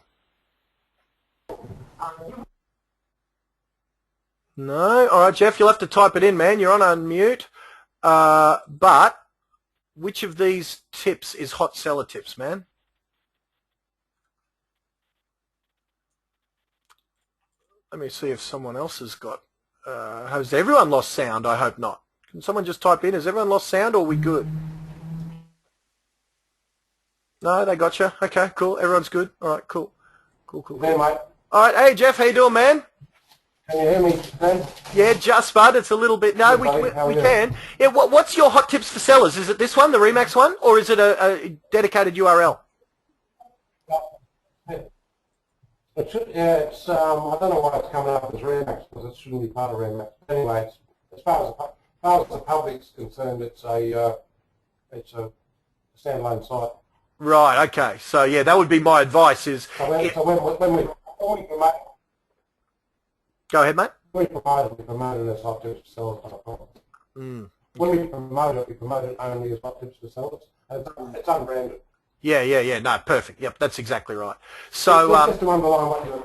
No? All right, Jeff, you'll have to type it in, man. You're on unmute. But which of these tips is hot seller tips, man? Let me see if someone else has got... has everyone lost sound? I hope not. Can someone just type in, has everyone lost sound or are we good? No, they got you. Okay, cool. Everyone's good. All right, cool. Cool.
Hey, mate.
All right, hey, Jeff, how you doing, man?
Can you hear me, Ben?
Yeah, just, bud. It's a little bit... No, we can. Yeah, what's your hot tips for sellers? Is it this one, the Remax one, or is it a dedicated URL?
It should, yeah, it's, I don't know why it's coming up as Remax, because it shouldn't be part of Remax. Anyway, as far as the public's concerned, it's a standalone site.
Right, okay. So, yeah, that would be my advice is...
So when we promote...
Go ahead, mate.
We promote it as hot tips for sellers. When we promote it only as hot tips for sellers. It's unbranded.
Yeah. No, perfect. Yep, that's exactly right. So,
just to underline what you're...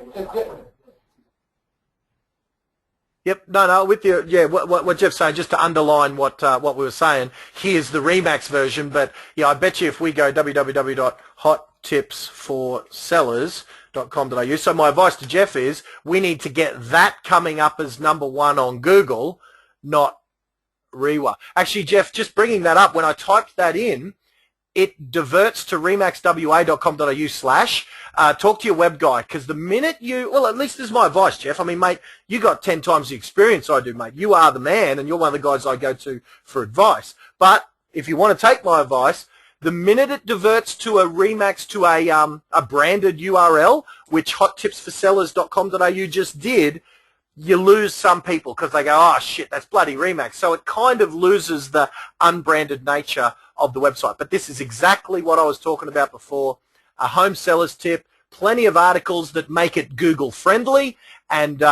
Yep, no, with you. Yeah, what Jeff's saying, just to underline what we were saying, here's the Remax version, but yeah, I bet you if we go www.hottipsforsellers.com.au, so my advice to Jeff is we need to get that coming up as #1 on Google, not Rewa. Actually, Jeff, just bringing that up, when I typed that in, it diverts to remaxwa.com.au / talk to your web guy, because the minute well, at least this is my advice, Jeff. I mean, mate, you got 10 times the experience I do, mate. You are the man, and you're one of the guys I go to for advice. But if you want to take my advice, the minute it diverts to a Remax to a branded URL, which hottipsforsellers.com.au just did, you lose some people because they go, oh, shit, that's bloody Remax. So it kind of loses the unbranded nature of the website. But this is exactly what I was talking about before, a home seller's tip, plenty of articles that make it Google friendly, and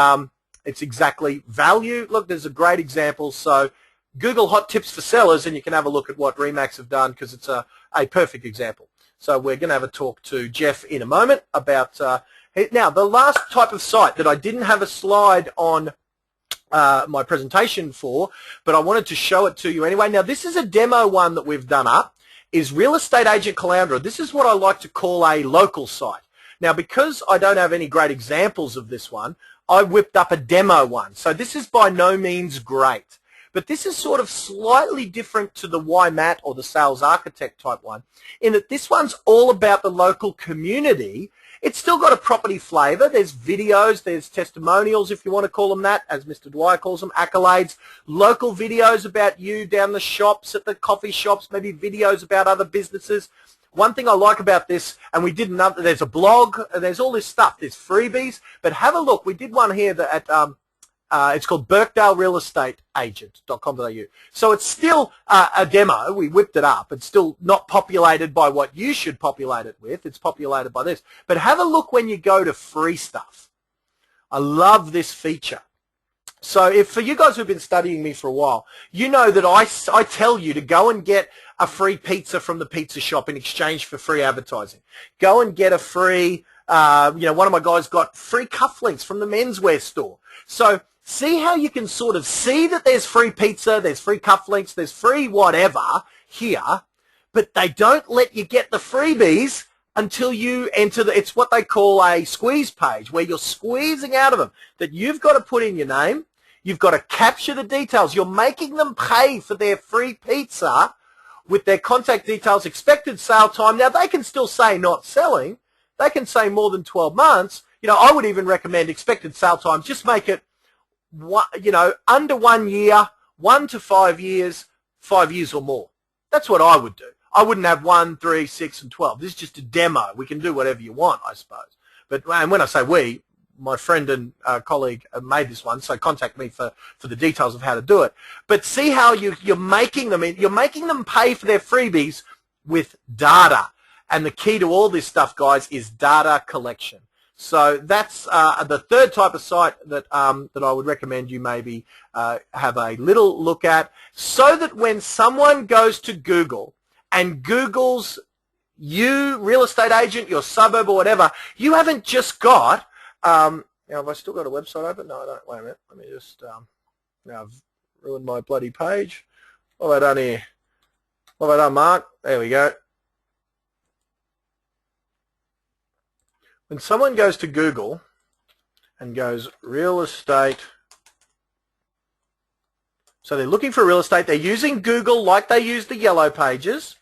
it's exactly value. Look, there's a great example. So Google hot tips for sellers, and you can have a look at what Remax have done because it's a perfect example. So we're going to have a talk to Jeff in a moment about... now, the last type of site that I didn't have a slide on my presentation for, but I wanted to show it to you anyway. Now, this is a demo one that we've done up, is Real Estate Agent Caloundra. This is what I like to call a local site. Now, because I don't have any great examples of this one, I whipped up a demo one. So this is by no means great. But this is sort of slightly different to the YMAT or the Sales Architect type one, in that this one's all about the local community. It's still got a property flavour. There's videos, there's testimonials, if you want to call them that, as Mr. Dwyer calls them, accolades, local videos about you down the shops, at the coffee shops, maybe videos about other businesses. One thing I like about this, and we did another, there's a blog, there's all this stuff, there's freebies, but have a look. We did one here that It's called birkdalerealestateagent.com.au. So it's still a demo. We whipped it up. It's still not populated by what you should populate it with. It's populated by this. But have a look when you go to free stuff. I love this feature. So if for you guys who've been studying me for a while, you know that I tell you to go and get a free pizza from the pizza shop in exchange for free advertising. Go and get a free, one of my guys got free cufflinks from the menswear store. So see how you can sort of see that there's free pizza, there's free cufflinks, there's free whatever here, but they don't let you get the freebies until you enter it's what they call a squeeze page, where you're squeezing out of them, that you've got to put in your name, you've got to capture the details, you're making them pay for their free pizza with their contact details, expected sale time. Now, they can still say not selling, they can say more than 12 months. I would even recommend expected sale time, just make it, under 1 year, 1 to 5 years, 5 years or more. That's what I would do. I wouldn't have 1, 3, 6, and 12. This is just a demo. We can do whatever you want, I suppose. But and when I say we, my friend and colleague made this one, so contact me for the details of how to do it. But see how you're making them pay for their freebies with data. And the key to all this stuff, guys, is data collection. So that's the third type of site that I would recommend you maybe have a little look at, so that when someone goes to Google and Google's you, real estate agent, your suburb or whatever, you haven't just got, have I still got a website open? No, I don't. Wait a minute. Let me just, now I've ruined my bloody page. What have I done here? What have I done, Mark? There we go. When someone goes to Google and goes real estate, so they're looking for real estate, they're using Google like they use the yellow pages,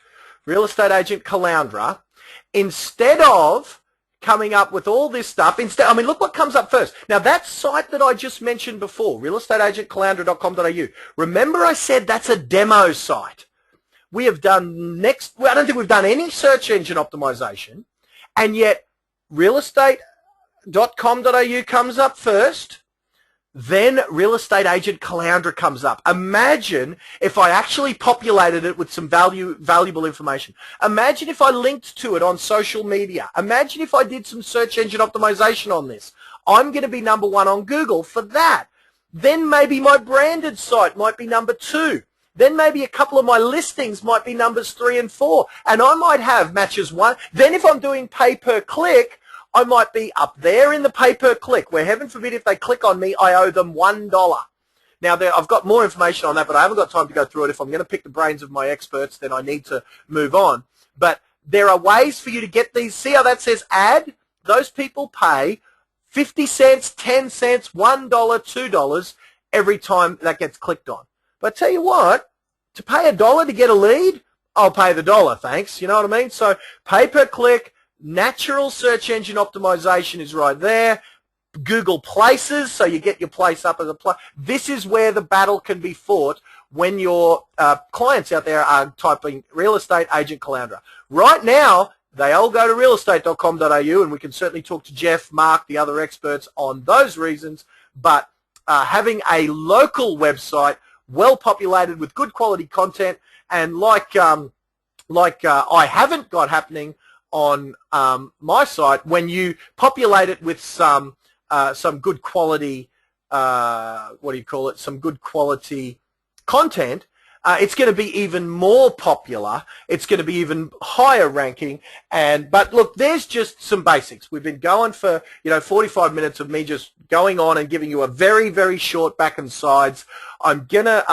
real estate agent Caloundra, instead of coming up with all this stuff, look what comes up first. Now, that site that I just mentioned before, realestateagentcaloundra.com.au, remember I said that's a demo site. We have done I don't think we've done any search engine optimization, and yet realestate.com.au comes up first, then Real Estate Agent Caloundra comes up. Imagine if I actually populated it with some valuable information. Imagine if I linked to it on social media. Imagine if I did some search engine optimization on this. I'm going to be number 1 on Google for that. Then maybe my branded site might be number 2. Then maybe a couple of my listings might be numbers 3 and 4. And I might have matches 1. Then if I'm doing pay-per-click, I might be up there in the pay-per-click, where heaven forbid if they click on me, I owe them $1. Now, I've got more information on that, but I haven't got time to go through it. If I'm going to pick the brains of my experts, then I need to move on. But there are ways for you to get these. See how that says ad? Those people pay 50 cents, 10 cents, $1, $2 every time that gets clicked on. But I tell you what, to pay $1 to get a lead, I'll pay the dollar, thanks. You know what I mean? So pay-per-click, natural search engine optimization is right there. Google Places, so you get your place up as a place. This is where the battle can be fought when your clients out there are typing Real Estate Agent Caloundra. Right now, they all go to realestate.com.au, and we can certainly talk to Jeff, Mark, the other experts on those reasons, but having a local website, well populated with good quality content, and like I haven't got happening on my site, when you populate it with some good quality, some good quality content, it's going to be even more popular. It's going to be even higher ranking. But look, there's just some basics. We've been going for 45 minutes of me just going on and giving you a very, very short back and sides. I'm gonna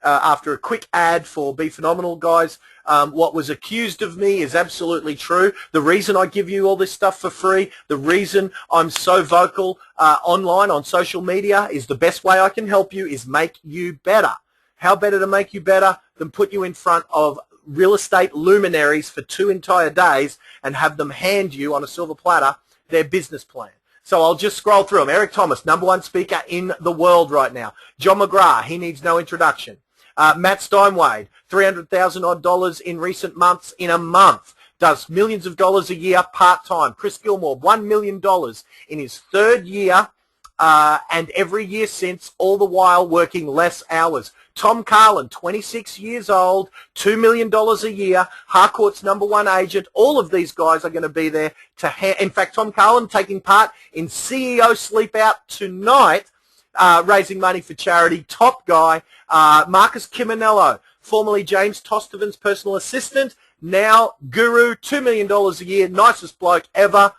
after a quick ad for Be Phenomenal, guys. What was accused of me is absolutely true. The reason I give you all this stuff for free, the reason I'm so vocal online on social media, is the best way I can help you is make you better. How better to make you better than put you in front of real estate luminaries for 2 entire days and have them hand you on a silver platter their business plan. So I'll just scroll through them. Eric Thomas, #1 speaker in the world right now. John McGrath, he needs no introduction. Matt Steinwade, $300,000 odd in recent months, in a month, does millions of dollars a year part-time. Chris Gilmore, $1 million in his 3rd year and every year since, all the while working less hours. Tom Carlin, 26 years old, $2 million a year, Harcourt's #1 agent. All of these guys are going to be there to in fact, Tom Carlin taking part in CEO Sleep Out tonight, raising money for charity. Top guy. Marcus Ciminello, formerly James Tostovin's personal assistant, now guru, $2 million a year, nicest bloke ever.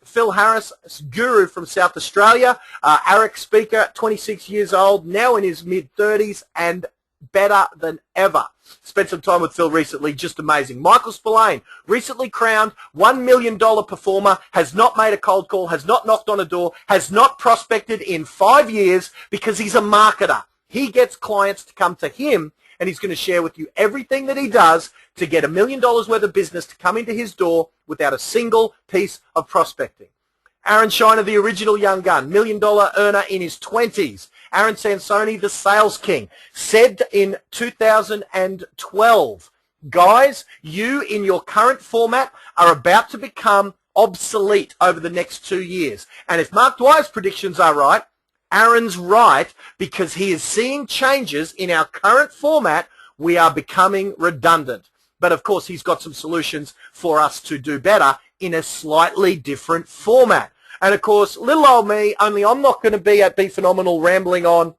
Phil Harris, guru from South Australia, ARIC speaker, 26 years old, now in his mid-30s and better than ever. Spent some time with Phil recently, just amazing. Michael Spillane, recently crowned $1 million performer, has not made a cold call, has not knocked on a door, has not prospected in 5 years because he's a marketer. He gets clients to come to him, and he's going to share with you everything that he does to get $1 million worth of business to come into his door without a single piece of prospecting. Aaron Shiner, the original young gun, $1 million earner in his 20s. Aaron Sansoni, the sales king, said in 2012, guys, you in your current format are about to become obsolete over the next 2 years. And if Mark Dwyer's predictions are right, Aaron's right, because he is seeing changes in our current format. We are becoming redundant. But of course, he's got some solutions for us to do better in a slightly different format. And of course, little old me, only I'm not going to be at Be Phenomenal rambling on,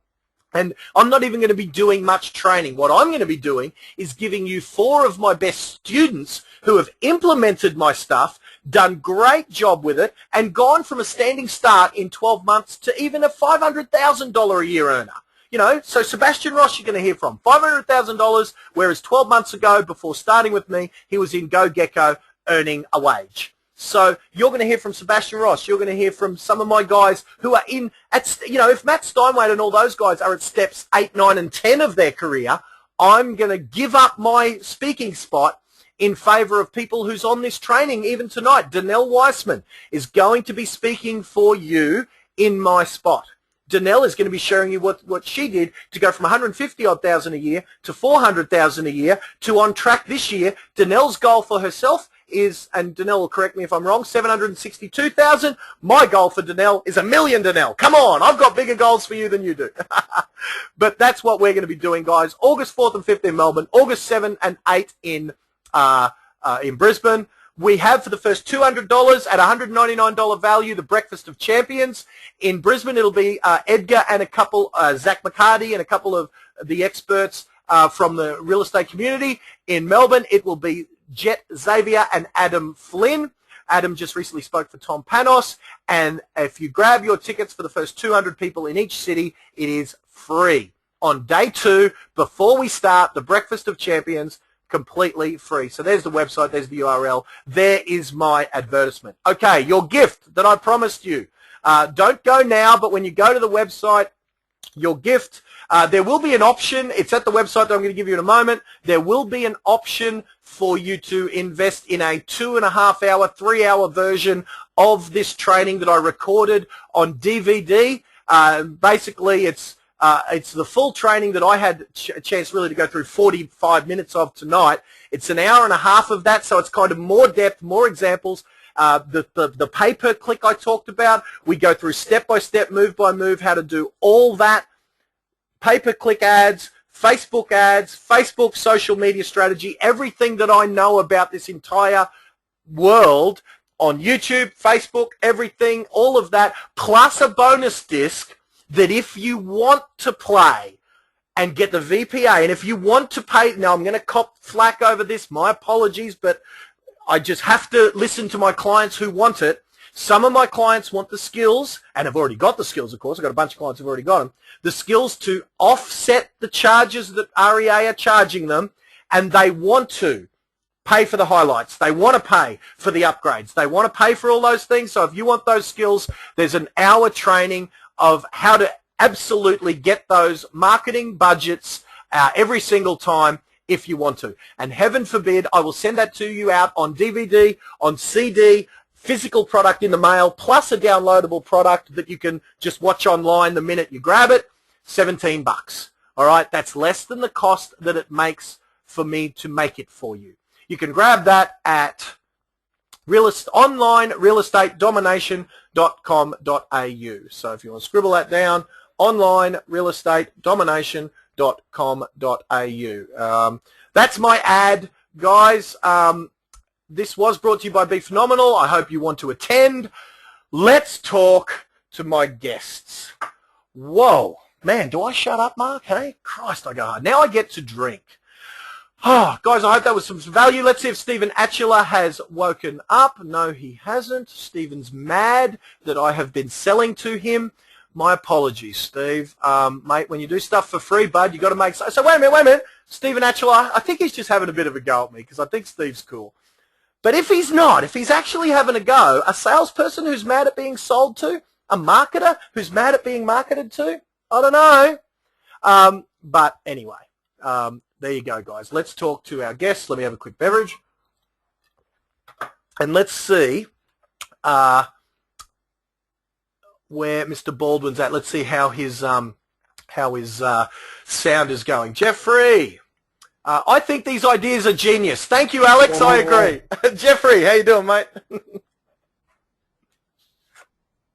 and I'm not even going to be doing much training. What I'm going to be doing is giving you 4 of my best students who have implemented my stuff, done great job with it, and gone from a standing start in 12 months to even a $500,000 a year earner. You know, so Sebastian Ross you're going to hear from. $500,000, whereas 12 months ago, before starting with me, he was in GoGecko earning a wage. So you're going to hear from Sebastian Ross. You're going to hear from some of my guys who are if Matt Steinway and all those guys are at steps 8, 9, and 10 of their career, I'm going to give up my speaking spot in favor of people who's on this training even tonight. Danelle Weissman is going to be speaking for you in my spot. Danelle is going to be showing you what she did to go from 150,000 a year to 400,000 a year to on track this year. Danelle's goal for herself is, and Danelle will correct me if I'm wrong, 762,000. My goal for Danelle is $1 million, Danelle. Come on, I've got bigger goals for you than you do. But that's what we're going to be doing, guys. August 4th and 5th in Melbourne, August 7th and 8th in Brisbane. We have for the first $200 at $199 value, the Breakfast of Champions. In Brisbane, it'll be Edgar and a couple, Zach McCarty and a couple of the experts from the real estate community. In Melbourne, it will be Jet Xavier and Adam Flynn. Adam just recently spoke for Tom Panos. And if you grab your tickets for the first 200 people in each city, it is free. On day 2, before we start, the Breakfast of Champions, completely free. So there's the website, there's the URL, there is my advertisement. Okay, your gift that I promised you. Don't go now, but when you go to the website, your gift, there will be an option. It's at the website that I'm going to give you in a moment. There will be an option for you to invest in a 2.5-hour, 3-hour version of this training that I recorded on DVD. Basically, it's the full training that I had a chance really to go through 45 minutes of tonight. It's an hour and a half of that, so it's kind of more depth, more examples. The pay-per-click I talked about, we go through step-by-step, move-by-move, how to do all that. Pay-per-click ads, Facebook social media strategy, everything that I know about this entire world on YouTube, Facebook, everything, all of that, plus a bonus disc that if you want to play and get the VPA, and if you want to pay, now I'm going to cop flack over this, my apologies, but I just have to listen to my clients who want it. Some of my clients want the skills, and have already got the skills, of course. I've got a bunch of clients who've already got them. The skills to offset the charges that REA are charging them, and they want to pay for the highlights. They want to pay for the upgrades. They want to pay for all those things. So if you want those skills, there's an hour training of how to absolutely get those marketing budgets every single time if you want to. And heaven forbid, I will send that to you out on DVD, on CD, physical product in the mail, plus a downloadable product that you can just watch online the minute you grab it, $17. All right, that's less than the cost that it makes for me to make it for you. You can grab that at online real estate domination.com.au. So if you want to scribble that down, online real estate domination.com.au. That's my ad, guys. This was brought to you by Be Phenomenal. I hope you want to attend. Let's talk to my guests. Whoa, man, do I shut up, Mark? Hey, Christ, I go hard. Now I get to drink. Oh, guys, I hope that was some value. Let's see if Stephen Atchula has woken up. No, he hasn't. Stephen's mad that I have been selling to him. My apologies, Steve. Mate, when you do stuff for free, bud, you got to make... So wait a minute. Stephen Atchula, I think he's just having a bit of a go at me because I think Steve's cool. But if he's not, if he's actually having a go, a salesperson who's mad at being sold to, a marketer who's mad at being marketed to, I don't know. But anyway, there you go, guys. Let's talk to our guests. Let me have a quick beverage. And let's see where Mr. Baldwin's at. Let's see how his sound is going. Jeffrey, I think these ideas are genius. Thank you, Alex. I agree. Jeffrey, how you doing, mate?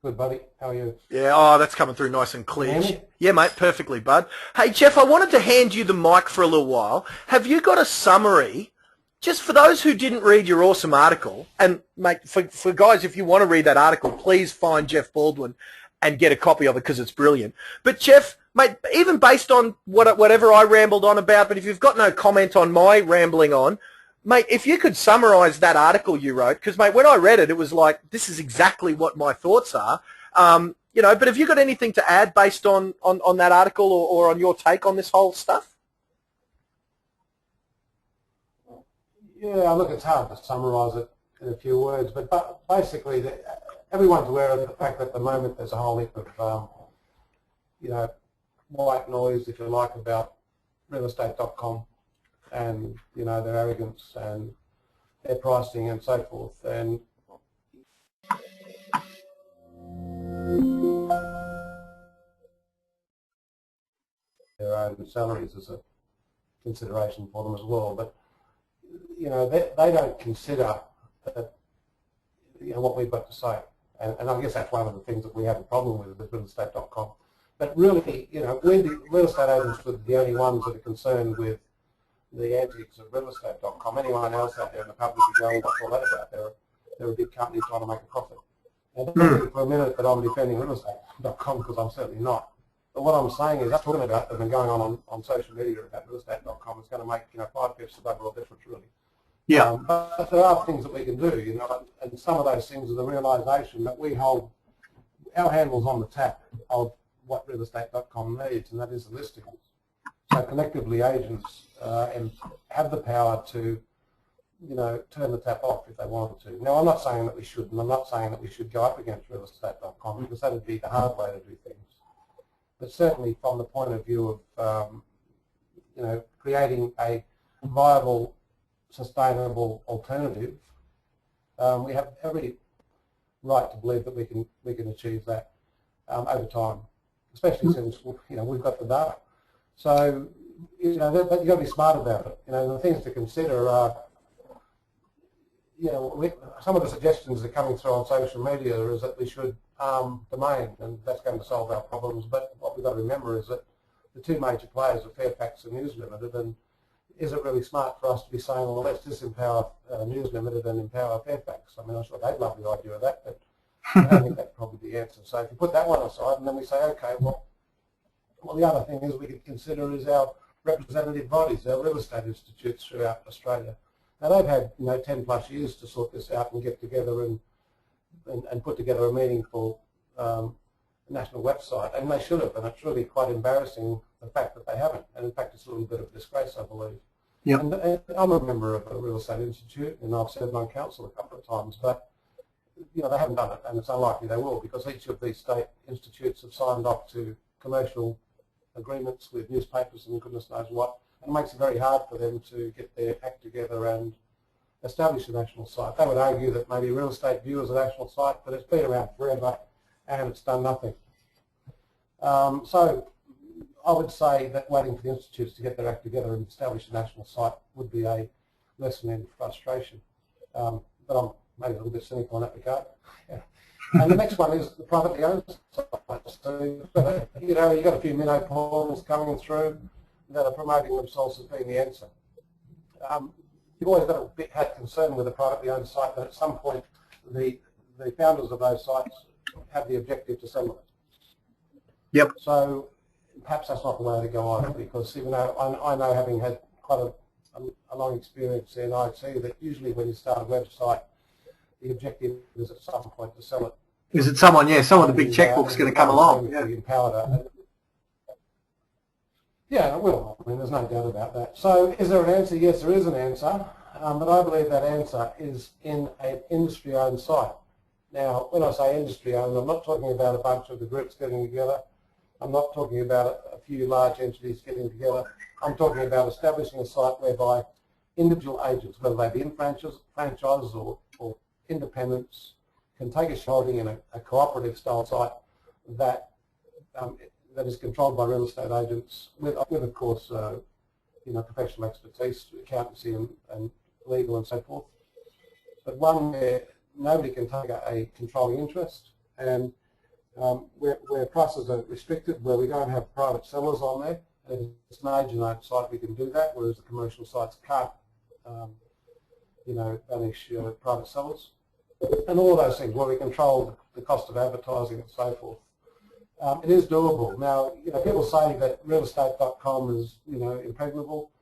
Good, buddy. How are you?
Yeah, oh, that's coming through nice and clear. Yeah, mate, perfectly, bud. Hey, Jeff, I wanted to hand you the mic for a little while. Have you got a summary, just for those who didn't read your awesome article, and mate, for guys, if you want to read that article, please find Jeff Baldwin and get a copy of it because it's brilliant. But Jeff, mate, even based on whatever I rambled on about, but if you've got no comment on my rambling on, mate, if you could summarize that article you wrote, because, mate, when I read it, it was like, this is exactly what my thoughts are. You know, but have you got anything to add based on that article or on your take on this whole stuff?
Yeah, look, it's hard to summarise it in a few words, but basically everyone's aware of the fact that at the moment there's a whole heap of, you know, white noise, if you like, about realestate.com and, you know, their arrogance and their pricing and so forth. And their own salaries as a consideration for them as well. But, you know, they don't consider that, you know, what we've got to say. And I guess that's one of the things that we have a problem with realestate.com. But really, you know, we're the real estate agents are the only ones that are concerned with the antics of realestate.com. Anyone else out there in the public is going, what's all that about? They're a big company trying to make a profit. And don't think for a minute that I'm defending realestate.com, because I'm certainly not. But what I'm saying is, that's talking about that and going on social media about realestate.com is going to make, you know, 5/5 of the overall difference, really.
Yeah.
But there are things that we can do, you know, and some of those things are the realisation that we hold our handles on the tap of what realestate.com needs, and that is the listings. So collectively, agents have the power to, you know, turn the tap off if they wanted to. Now, I'm not saying that we shouldn't. I'm not saying that we should go up against realestate.com, because that would be the hard way to do things. But certainly, from the point of view of, you know, creating a viable, sustainable alternative, we have every right to believe that we can achieve that over time, especially since, you know, we've got the data. So, you know, but you've got to be smart about it. You know, the things to consider are, you know, some of the suggestions that are coming through on social media is that we should domain, and that's going to solve our problems. But what we've got to remember is that the two major players are Fairfax and News Limited, and is it really smart for us to be saying, well, let's disempower News Limited and empower Fairfax? I mean, I'm sure they'd love the idea of that, but I don't think that's probably the answer. So if you put that one aside, and then we say, okay, well, the other thing is we could consider is our representative bodies, our real estate institutes throughout Australia. Now, they've had, you know, 10 plus years to sort this out and get together and put together a meaningful national website, and they should have, and it's really quite embarrassing the fact that they haven't, and in fact it's a little bit of a disgrace, I believe. Yep. And I'm a member of a real estate institute, and I've served on council a couple of times, but, you know, they haven't done it, and it's unlikely they will, because each of these state institutes have signed off to commercial agreements with newspapers and goodness knows what, and it makes it very hard for them to get their act together and establish a national site. They would argue that maybe Real Estate View is a national site, but it's been around forever and it's done nothing. So I would say that waiting for the institutes to get their act together and establish a national site would be a lesson in frustration. But I'm maybe a little bit cynical in that regard. Yeah. And the next one is the privately owned site. So, you know, you've got a few minnow portals coming through that are promoting themselves as being the answer. You've always got a had concern with a privately owned site that at some point the founders of those sites have the objective to sell it.
Yep.
So perhaps that's not the way to go either, because even though I know, having had quite a long experience in IT, that usually when you start a website, the objective is at some point to sell it.
Is it someone, yeah, someone with a big checkbook's going to come along? Yeah.
Yeah, it will. I mean, there's no doubt about that. So is there an answer? Yes, there is an answer. But I believe that answer is in an industry-owned site. Now, when I say industry-owned, I'm not talking about a bunch of the groups getting together. I'm not talking about a few large entities getting together. I'm talking about establishing a site whereby individual agents, whether they be in franchises or independents, can take a shareholding in a cooperative style site that that is controlled by real estate agents with of course, you know, professional expertise, accountancy and legal and so forth. But one where nobody can take a controlling interest, and where prices are restricted, where we don't have private sellers on there. And it's an agent-owned site, we can do that, whereas the commercial sites can't, you know, banish private sellers. And all of those things, where we control the cost of advertising and so forth. It is doable. Now, you know, people say that realestate.com is, you know, impregnable.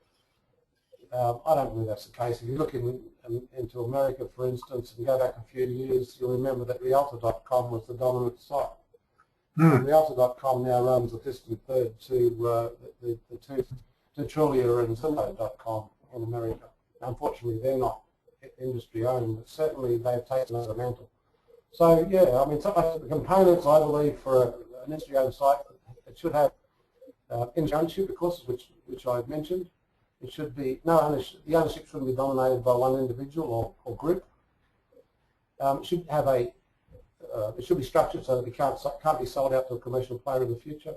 I don't believe that's the case. If you look into America, for instance, and go back a few years, you'll remember that realtor.com was the dominant site. Realtor.com now runs a distant third to the two Trulia and Zillow.com in America. Unfortunately, they're not industry owned, but certainly they've taken over the mantle. So yeah, I mean, some of the components I believe for an industry owned site, it should have ownership, of course, which I've mentioned. It should be no ownership. The ownership shouldn't be dominated by one individual or group. It should have it should be structured so that it can't be sold out to a commercial player in the future.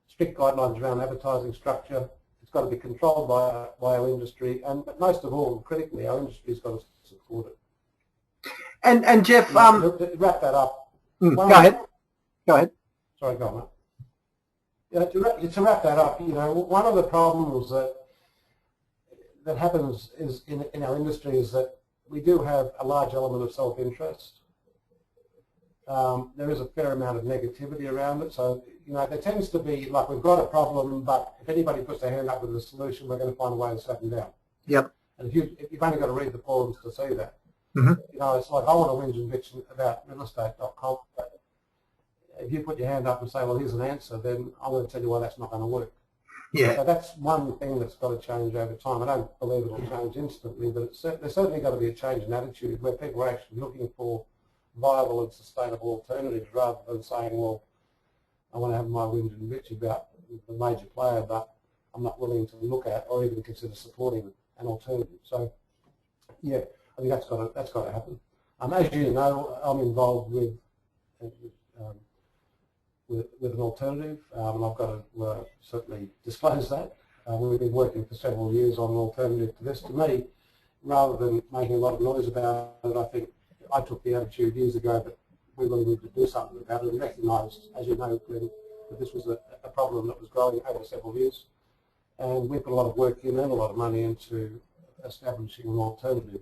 Strict guidelines around advertising structure. It's got to be controlled by our industry, and most of all, critically, our industry's got to support it.
And Jeff,
to wrap that up.
Go ahead.
Sorry, go on, mate. Yeah, to wrap that up, you know, one of the problems that happens is in our industry is that we do have a large element of self-interest. There is a fair amount of negativity around it, so you know there tends to be like we've got a problem, but if anybody puts their hand up with a solution, we're going to find a way to shut them down.
Yep.
And if you've only got to read the forums to see that,
you
know, it's like I want to whinge and bitch about realestate.com, but if you put your hand up and say, well, here's an answer, then I'm going to tell you why that's not going to work.
Yeah.
So that's one thing that's got to change over time. I don't believe it'll change instantly, but there's certainly got to be a change in attitude where people are actually looking for viable and sustainable alternatives rather than saying, well, I want to have my whinge and bitch about the major player, but I'm not willing to look at or even consider supporting an alternative. So, yeah, I think that's got to happen. As you know, I'm involved with an alternative, and I've got to certainly disclose that. We've been working for several years on an alternative to this. To me, rather than making a lot of noise about it, I think I took the attitude years ago that we really need to do something about it and recognise, as you know, Glenn, that this was a problem that was growing over several years. And we put a lot of work in and a lot of money into establishing an alternative.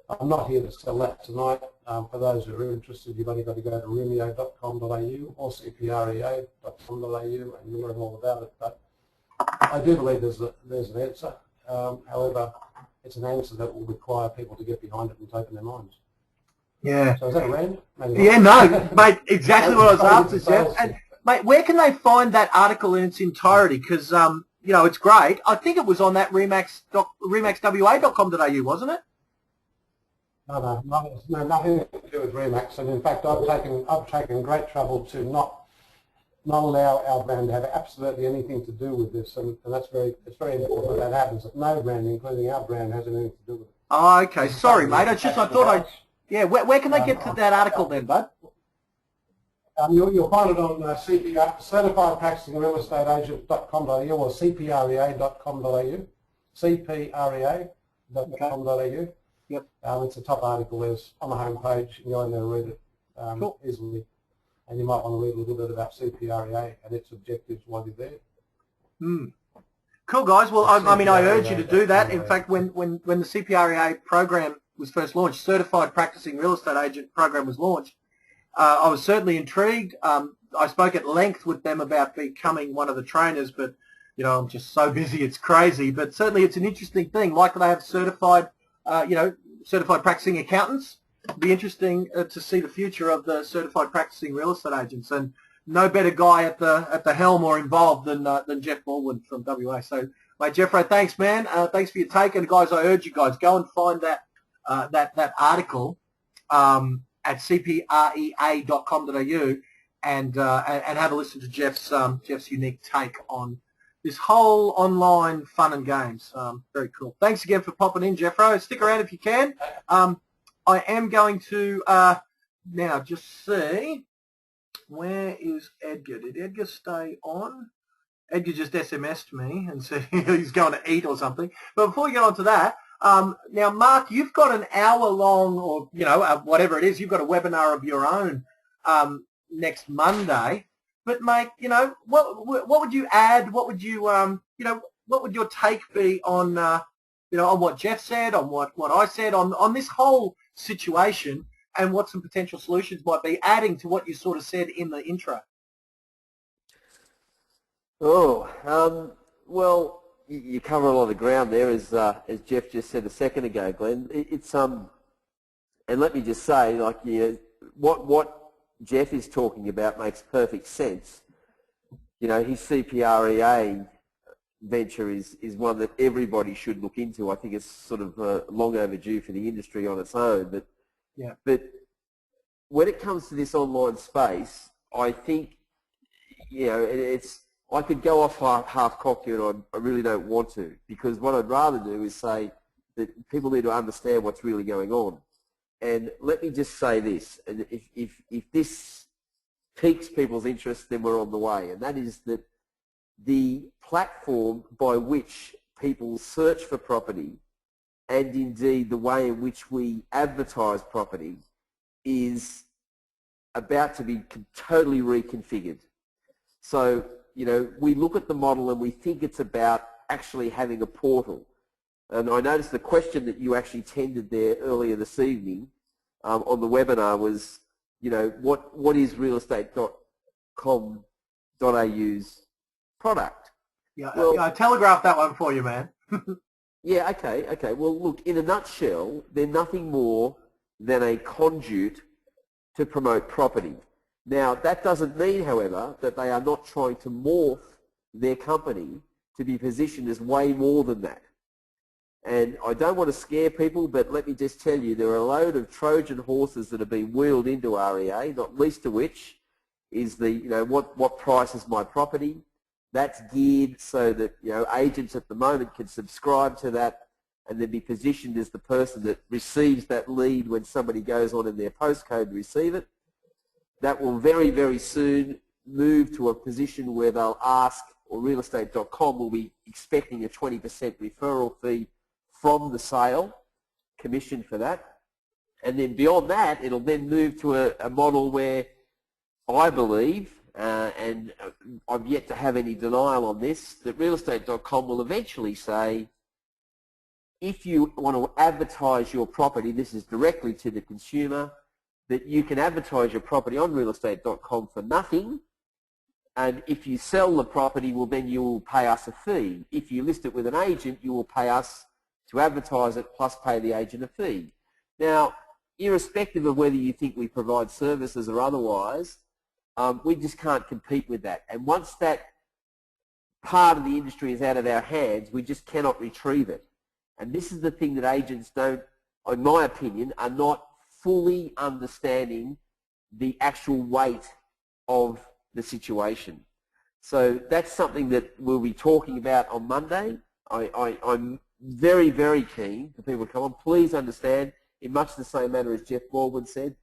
I'm not here to sell that tonight. For those who are interested, you've only got to go to rumio.com.au or cprea.com.au and you'll learn all about it. But I do believe there's an answer. However, it's an answer that will require people to get behind it and open their minds.
Yeah.
So is that a rant?
Yeah, no, mate, exactly what I was after, Jeff. And, mate, where can they find that article in its entirety? Because, you know, it's great. I think it was on that remaxwa.com.au, wasn't it?
No, nothing to do with Remax. And in fact, I've taken great trouble to not allow our brand to have absolutely anything to do with this. And it's very important that happens. That no brand, including our brand, has anything to do with it.
Oh, okay. Sorry, mate. Yeah, where can they get to that article then, bud?
You'll find it on CPR, Certified Practicing Real Estate Agent.com.au or CPREA.com.au, CPREA.com.au.
Yep.
It's a top article. There's on the homepage. You can go in there and read it
Cool.
easily. And you might want to read a little bit about CPREA and its objectives while you're there.
Cool, guys. Well, I mean, I urge you to do that. In
CPREA.
fact, when the CPREA program was first launched, Certified Practicing Real Estate Agent program was launched, I was certainly intrigued. I spoke at length with them about becoming one of the trainers, but, you know, I'm just so busy, it's crazy. But certainly it's an interesting thing. Like they have certified, certified practicing accountants. It'd be interesting to see the future of the certified practicing real estate agents. And no better guy at the helm or involved than Jeff Baldwin from WA. So, mate, Jeffro, thanks, man. Thanks for your take. And guys, I urge you guys, go and find that article at cprea.com.au and have a listen to Jeff's unique take on this whole online fun and games. Very cool. Thanks again for popping in, Jeffro. Stick around if you can. I am going to now just see, where is Edgar? Did Edgar stay on? Edgar just SMS'd me and said he's going to eat or something. But before we get on to that, now, Mark, you've got an hour-long, or, you know, whatever it is, you've got a webinar of your own next Monday. But, mate, you know, what would you add? What would you, you know, what would your take be on, you know, on what Jeff said, on what I said, on this whole situation, and what some potential solutions might be, adding to what you sort of said in the intro?
Well, you cover a lot of ground there, as Jeff just said a second ago, Glenn. It's and let me just say, like, you know, what Jeff is talking about makes perfect sense. You know, his CPREA venture is one that everybody should look into. I think it's sort of long overdue for the industry on its own. But
yeah.
But when it comes to this online space, I think, you know, it's, I could go off half-cocked here, and I really don't want to, because what I'd rather do is say that people need to understand what's really going on. And let me just say this, and if this piques people's interest, then we're on the way, and that is that the platform by which people search for property, and indeed the way in which we advertise property, is about to be totally reconfigured. So, you know, we look at the model and we think it's about actually having a portal. And I noticed the question that you actually tendered there earlier this evening on the webinar was, you know, what is realestate.com.au's product?
Yeah, well, I telegraphed that one for you, man.
Yeah, okay. Well, look, in a nutshell, they're nothing more than a conduit to promote property. Now, that doesn't mean, however, that they are not trying to morph their company to be positioned as way more than that. And I don't want to scare people, but let me just tell you, there are a load of Trojan horses that have been wheeled into REA, not least of which is the, you know, what price is my property. That's geared so that, you know, agents at the moment can subscribe to that and then be positioned as the person that receives that lead when somebody goes on in their postcode to receive it. That will very, very soon move to a position where they'll ask, or realestate.com will be expecting a 20% referral fee from the sale, commission for that. And then beyond that, it'll then move to a model where I believe, and I've yet to have any denial on this, that realestate.com will eventually say, if you want to advertise your property, this is directly to the consumer, that you can advertise your property on realestate.com for nothing, and if you sell the property, well, then you will pay us a fee. If you list it with an agent, you will pay us to advertise it plus pay the agent a fee. Now, irrespective of whether you think we provide services or otherwise, we just can't compete with that. And once that part of the industry is out of our hands, we just cannot retrieve it. And this is the thing that agents don't, in my opinion, are not fully understanding the actual weight of the situation. So that's something that we'll be talking about on Monday. I'm very, very keen for people to come on. Please understand, in much the same manner as Jeff Baldwin said,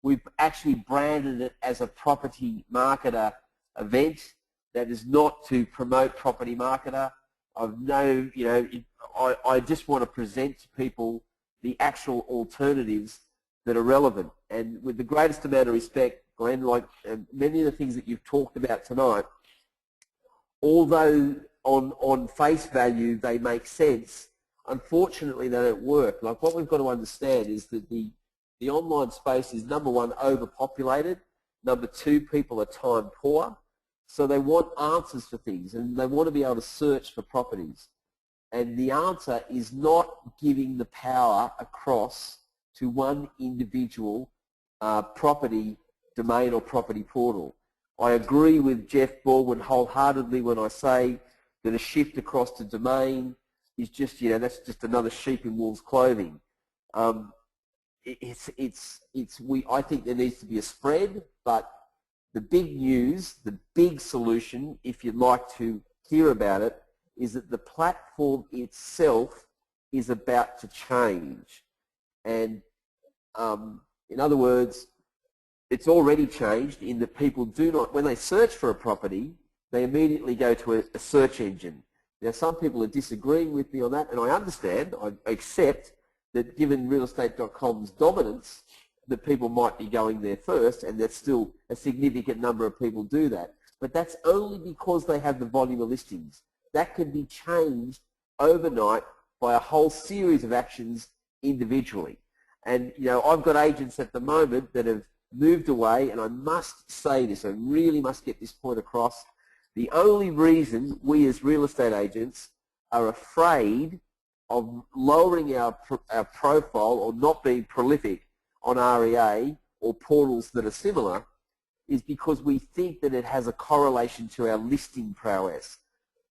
we've actually branded it as a property marketer event. That is not to promote property marketer. I just want to present to people the actual alternatives that are relevant. And with the greatest amount of respect, Glenn, like many of the things that you've talked about tonight, although on face value they make sense, unfortunately they don't work. Like, what we've got to understand is that the online space is, number one, overpopulated. Number two, people are time poor. So they want answers for things, and they want to be able to search for properties. And the answer is not giving the power across to one individual property domain or property portal. I agree with Jeff Baldwin wholeheartedly when I say that a shift across to domain is just, that's just another sheep in wolves' clothing. I think there needs to be a spread, but the big news, the big solution, if you'd like to hear about it, is that the platform itself is about to change. And in other words, it's already changed in that people do not, when they search for a property, they immediately go to a search engine. Now, some people are disagreeing with me on that, and I understand, I accept that given realestate.com's dominance, that people might be going there first, and that's still a significant number of people do that. But that's only because they have the volume of listings. That can be changed overnight by a whole series of actions individually. And, I've got agents at the moment that have moved away, and I must say this, I really must get this point across. The only reason we as real estate agents are afraid of lowering our profile or not being prolific on REA or portals that are similar is because we think that it has a correlation to our listing prowess.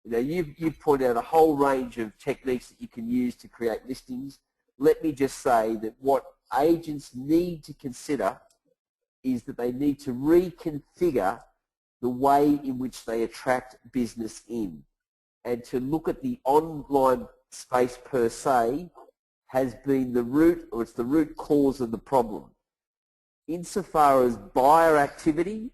You've pointed out a whole range of techniques that you can use to create listings. Let me just say that what agents need to consider is that they need to reconfigure the way in which they attract business in. And to look at the online space per se has been the root, or it's the root cause of the problem. Insofar as buyer activity,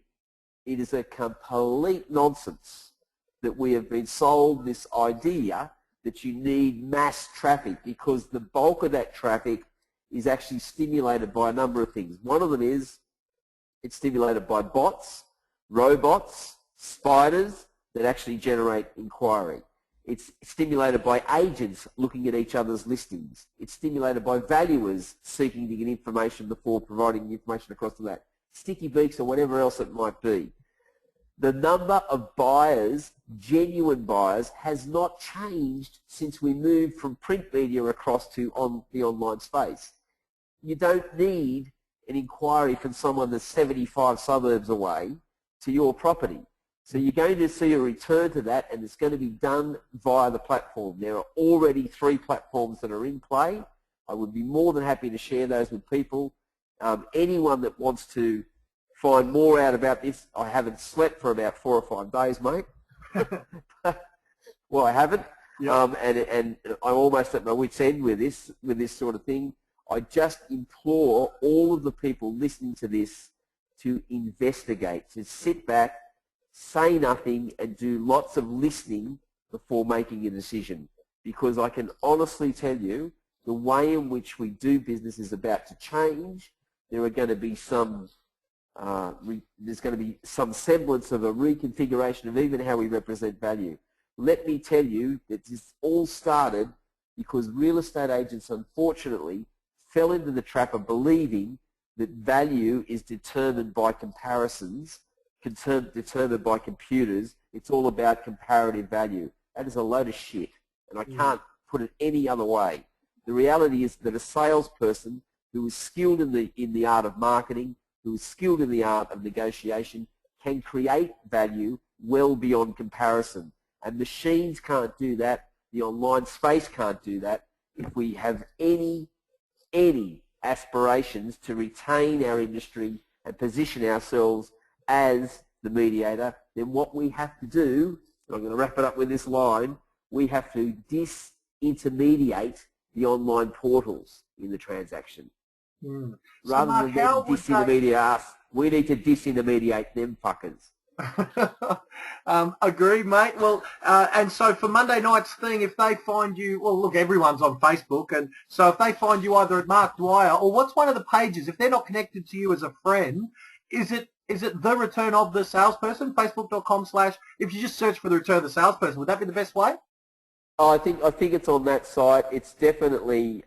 it is a complete nonsense that we have been sold this idea that you need mass traffic, because the bulk of that traffic is actually stimulated by a number of things. One of them is it's stimulated by bots, robots, spiders that actually generate inquiry. It's stimulated by agents looking at each other's listings. It's stimulated by valuers seeking to get information before providing the information across to that. Sticky beaks or whatever else it might be. The number of buyers, genuine buyers, has not changed since we moved from print media across to the online space. You don't need an inquiry from someone that's 75 suburbs away to your property. So you're going to see a return to that, and it's going to be done via the platform. There are already 3 platforms that are in play. I would be more than happy to share those with people. Anyone that wants to find more out about this, I haven't slept for about 4 or 5 days, mate. Well, I haven't. Yep. And I'm almost at my wit's end with this sort of thing. I just implore all of the people listening to this to investigate, to sit back, say nothing, and do lots of listening before making a decision. Because I can honestly tell you, the way in which we do business is about to change. There are going to be some, there's going to be some semblance of a reconfiguration of even how we represent value. Let me tell you that this all started because real estate agents, unfortunately, fell into the trap of believing that value is determined by comparisons, determined by computers. It's all about comparative value. That is a load of shit, and I can't put it any other way. The reality is that a salesperson who is skilled in the art of marketing, who is skilled in the art of negotiation, can create value well beyond comparison. And machines can't do that. The online space can't do that. If we have any aspirations to retain our industry and position ourselves as the mediator, then what we have to do, and I'm going to wrap it up with this line, we have to disintermediate the online portals in the transaction. Rather than disintermediate us, we need to disintermediate them fuckers.
Agree, mate. Well, and so for Monday night's thing, if they find you, well, look, everyone's on Facebook, and so if they find you either at Mark Dwyer or what's one of the pages, if they're not connected to you as a friend, is it the Return of the Salesperson? Facebook.com/ if you just search for the Return of the Salesperson, would that be the best way?
Oh, I think it's on that site. It's definitely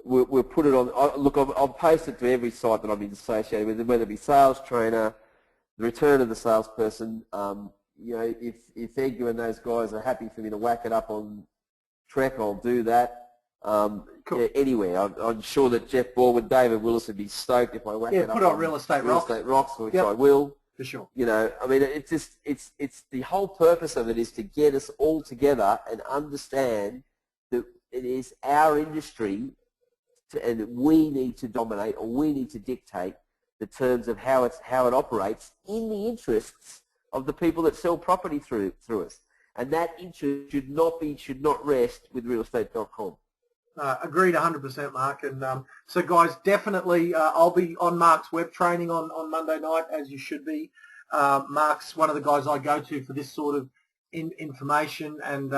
we'll put it on. Look, I'll post it to every site that I'm associated with, whether it be Sales Trainer, the Return of the Salesperson. You know, if Edgar and those guys are happy for me to whack it up on Trek, I'll do that.
Cool.
Yeah, anywhere. I'm sure that Jeff Baldwin, David Willis would be stoked if I whack it up.
Put on Real Estate
Rocks, which I will.
For sure.
You know, I mean, it's the whole purpose of it is to get us all together and understand that it is our industry and that we need to dominate or we need to dictate the terms of how it operates in the interests of the people that sell property through us. And that interest should not rest with realestate.com.
Agreed 100%, Mark. And so, guys, definitely I'll be on Mark's web training on Monday night, as you should be. Mark's one of the guys I go to for this sort of information. And,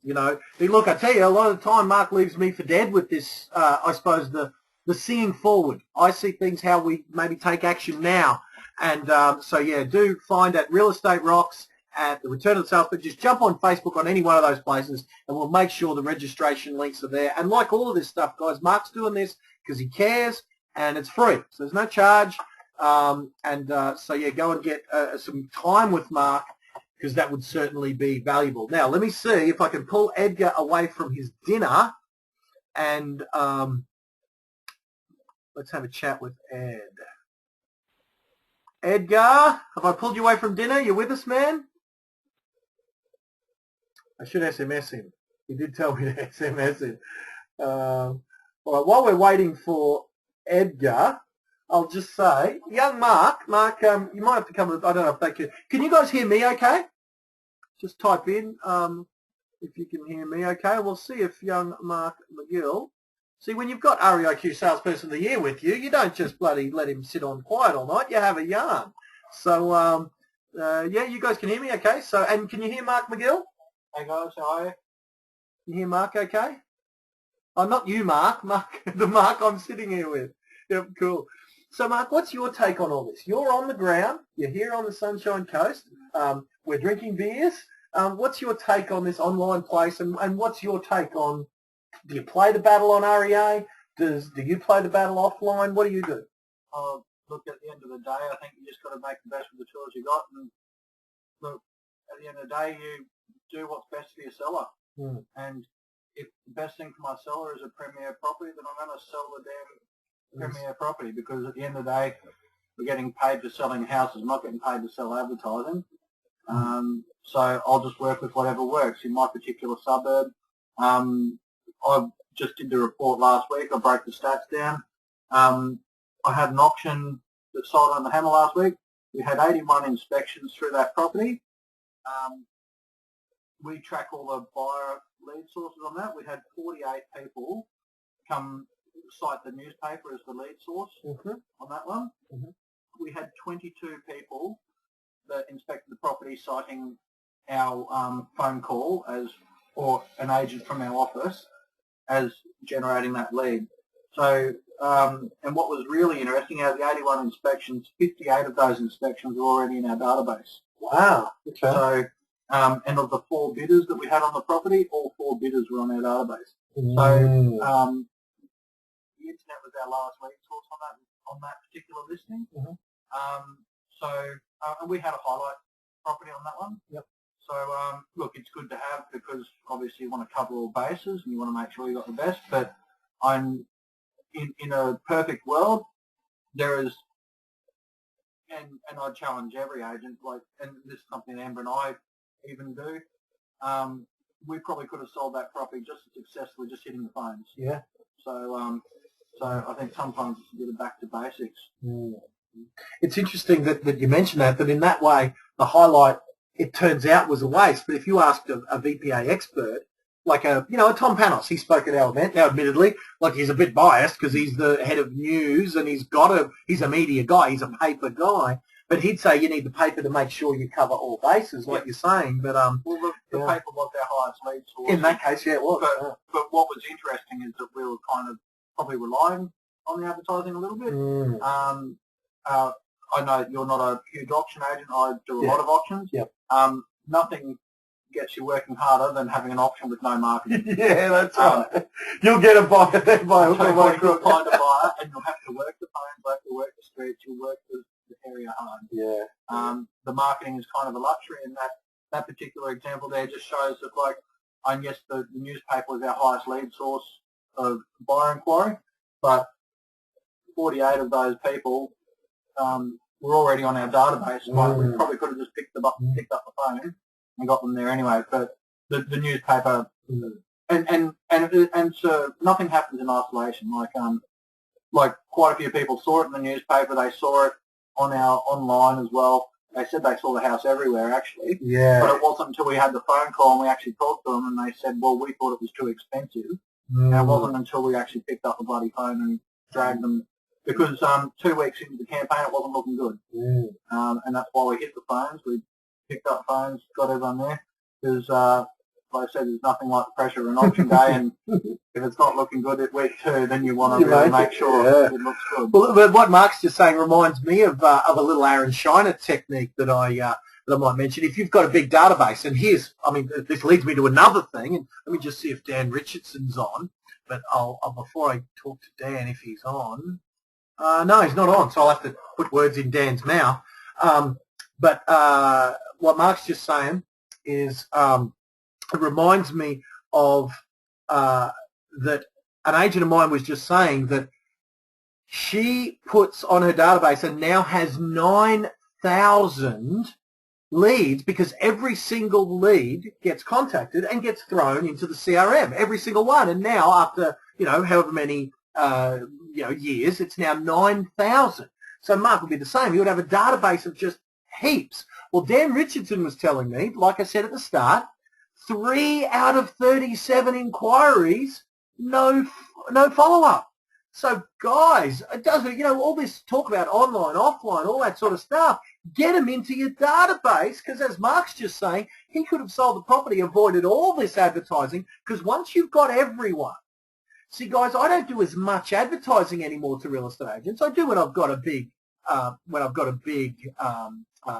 you know, look, I tell you, a lot of the time Mark leaves me for dead with this, I suppose, the seeing forward. I see things how we maybe take action now. And so, yeah, do find at Real Estate Rocks, at the Return of the Salesperson. Just jump on Facebook on any one of those places and we'll make sure the registration links are there. And like all of this stuff, guys, Mark's doing this because he cares and it's free. So there's no charge. So, yeah, go and get some time with Mark because that would certainly be valuable. Now, let me see if I can pull Edgar away from his dinner and let's have a chat with Ed. Edgar, have I pulled you away from dinner? You with us, man? I should SMS him. He did tell me to SMS him. All right, while we're waiting for Edgar, I'll just say, young Mark, you might have to come, I don't know if they can you guys hear me okay? Just type in if you can hear me okay. We'll see if young Mark McGill, see when you've got REIQ Salesperson of the Year with you, you don't just bloody let him sit on quiet all night, you have a yarn. So, yeah, you guys can hear me okay? So, and can you hear Mark McGill? Hey guys, how are you? Can you hear Mark okay? Oh, not you, Mark. The Mark I'm sitting here with. Yep, cool. So, Mark, what's your take on all this? You're on the ground. You're here on the Sunshine Coast. We're drinking beers. What's your take on this online place, and what's your take on, do you play the battle on REA? Do you play the battle offline? What do you do?
Look, at the end of the day, I think you just got to make the best of the tools you got. And look, at the end of the day, you do what's best for your seller. And if the best thing for my seller is a premier property, then I'm going to sell the damn premier property, because at the end of the day, we're getting paid for selling houses. I'm not getting paid to sell advertising. So I'll just work with whatever works in my particular suburb. I just did the report last week. I broke the stats down. I had an auction that sold on the hammer last week. We had 81 inspections through that property. We track all the buyer lead sources on that. We had 48 people come cite the newspaper as the lead source on that one. We had 22 people that inspected the property citing our phone call or an agent from our office as generating that lead. So, and what was really interesting, out of the 81 inspections, 58 of those inspections were already in our database.
Wow. Okay.
So, and of the 4 bidders that we had on the property, all 4 bidders were on our database. So, the internet was our lowest lead source on that particular listing. And we had a highlight property on that one. So, look, it's good to have, because obviously you want to cover all bases and you want to make sure you got the best. But I'm in a perfect world, there is, and I challenge every agent, like, and this is something Amber and I even do. We probably could have sold that property just as successfully just hitting the phones.
Yeah.
So, I think sometimes it's a bit of back to basics.
It's interesting that you mentioned that in that way, the highlight, it turns out, was a waste. But if you asked a VPA expert, like a Tom Panos, he spoke at our event. Now, admittedly, like, he's a bit biased because he's the head of news and he's a media guy, he's a paper guy. But he'd say you need the paper to make sure you cover all bases, like you're saying. But
well, the paper was our highest lead source.
in that case, yeah, it was.
But what was interesting is that we were kind of probably relying on the advertising a little bit. I know you're not a huge auction agent. I do a lot of auctions.
Yep.
Nothing gets you working harder than having an auction with no marketing.
Yeah, that's right. You'll get a buyer there by hook or by crook.
You'll find a buyer, and you'll have to work the phones, you'll have to work the streets, you'll work the area hard.
Yeah.
The marketing is kind of a luxury, and that particular example there just shows that, like, and yes, the newspaper was our highest lead source of buyer inquiry, but 48 of those people were already on our database. Like, we probably could have just picked up the phone and got them there anyway. But the newspaper, and so nothing happens in isolation. Like quite a few people saw it in the newspaper. They saw it on our online as well. They said they saw the house everywhere, actually.
Yeah.
But it wasn't until we had the phone call and we actually talked to them, and they said, well, we thought it was too expensive. And it wasn't until we actually picked up the bloody phone and dragged them, because 2 weeks into the campaign it wasn't looking good. And that's why we hit the phones. We picked up phones, got everyone there, because like I said, there's nothing like the pressure of an auction day, and if it's not looking good at week 2, then you want to really make sure it looks good.
Well, but what Mark's just saying reminds me of a little Aaron Shiner technique that I might mention. If you've got a big database, and this leads me to another thing, and let me just see if Dan Richardson's on, but I'll before I talk to Dan, if he's on. No, he's not on, so I'll have to put words in Dan's mouth. But what Mark's just saying is it reminds me of that an agent of mine was just saying that she puts on her database and now has 9,000 leads, because every single lead gets contacted and gets thrown into the CRM, every single one. And now after, however many years, it's now 9,000. So Mark would be the same. He would have a database of just heaps. Well, Dan Richardson was telling me, like I said at the start, 3 out of 37 inquiries, no follow-up. So guys, it doesn't, all this talk about online, offline, all that sort of stuff, get them into your database, because as Mark's just saying, he could have sold the property, avoided all this advertising, because once you've got everyone. See, guys, I don't do as much advertising anymore to real estate agents. I do when I've got a big,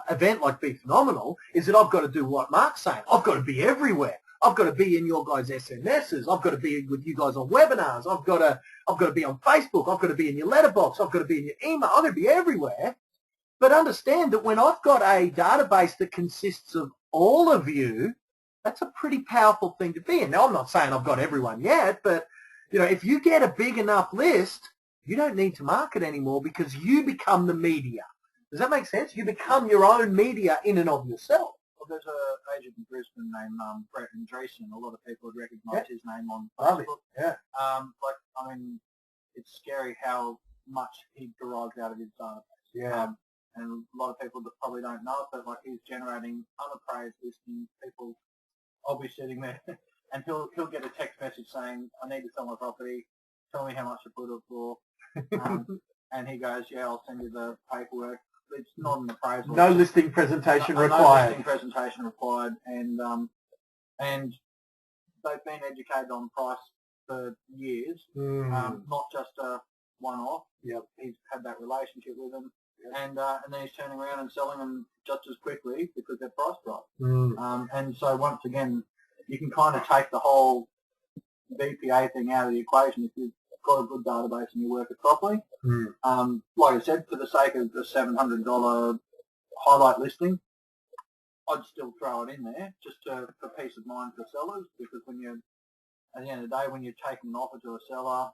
event like Be Phenomenal, is that I've got to do what Mark's saying. I've got to be everywhere. I've got to be in your guys' SMSs. I've got to be with you guys on webinars. I've got to be on Facebook. I've got to be in your letterbox. I've got to be in your email. I've got to be everywhere. But understand that when I've got a database that consists of all of you, that's a pretty powerful thing to be in. Now, I'm not saying I've got everyone yet, but if you get a big enough list, you don't need to market anymore, because you become the media. Does that make sense? You become your own media in and of yourself.
Well, there's an agent in Brisbane named Brett Andreessen. A lot of people would recognise his name on Facebook. It's scary how much he derives out of his database. And a lot of people that probably don't know it, but he's generating unappraised listings. People, I'll be sitting there, and he'll get a text message saying, "I need to sell my property. Tell me how much to put it for." And he goes, "Yeah, I'll send you the paperwork." It's not an appraisal.
No listing presentation required.
No listing presentation required, and they've been educated on price for years, not just a one-off. He's had that relationship with them, and then he's turning around and selling them just as quickly because they're priced right. And so once again, you can kind of take the whole BPA thing out of the equation if you've got a good database and you work it properly. Like I said, for the sake of the $700 highlight listing, I'd still throw it in there just for peace of mind for sellers, because at the end of the day, when you're taking an offer to a seller,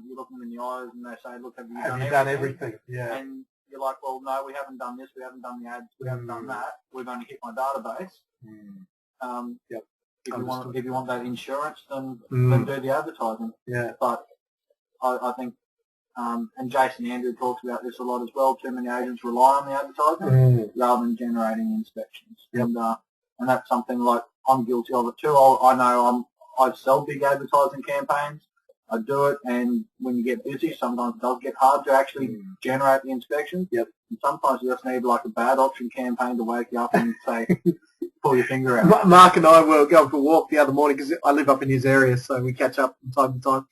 you look them in the eyes and they say, "Look, have you done everything?" Yeah. And you're like, "Well, no, we haven't done this, we haven't done the ads, we haven't done that. We've only hit my database." If you want that insurance, then do the advertising. But I think, and Jason Andrew talks about this a lot as well, too many agents rely on the advertising rather than generating inspections. And that's something like I'm guilty of it too. I know I sell big advertising campaigns. I do it, and when you get busy, sometimes it does get hard to actually generate the inspections. And sometimes you just need like a bad option campaign to wake you up and say, pull your finger out.
Mark and I were going for a walk the other morning because I live up in his area, so we catch up from time to time.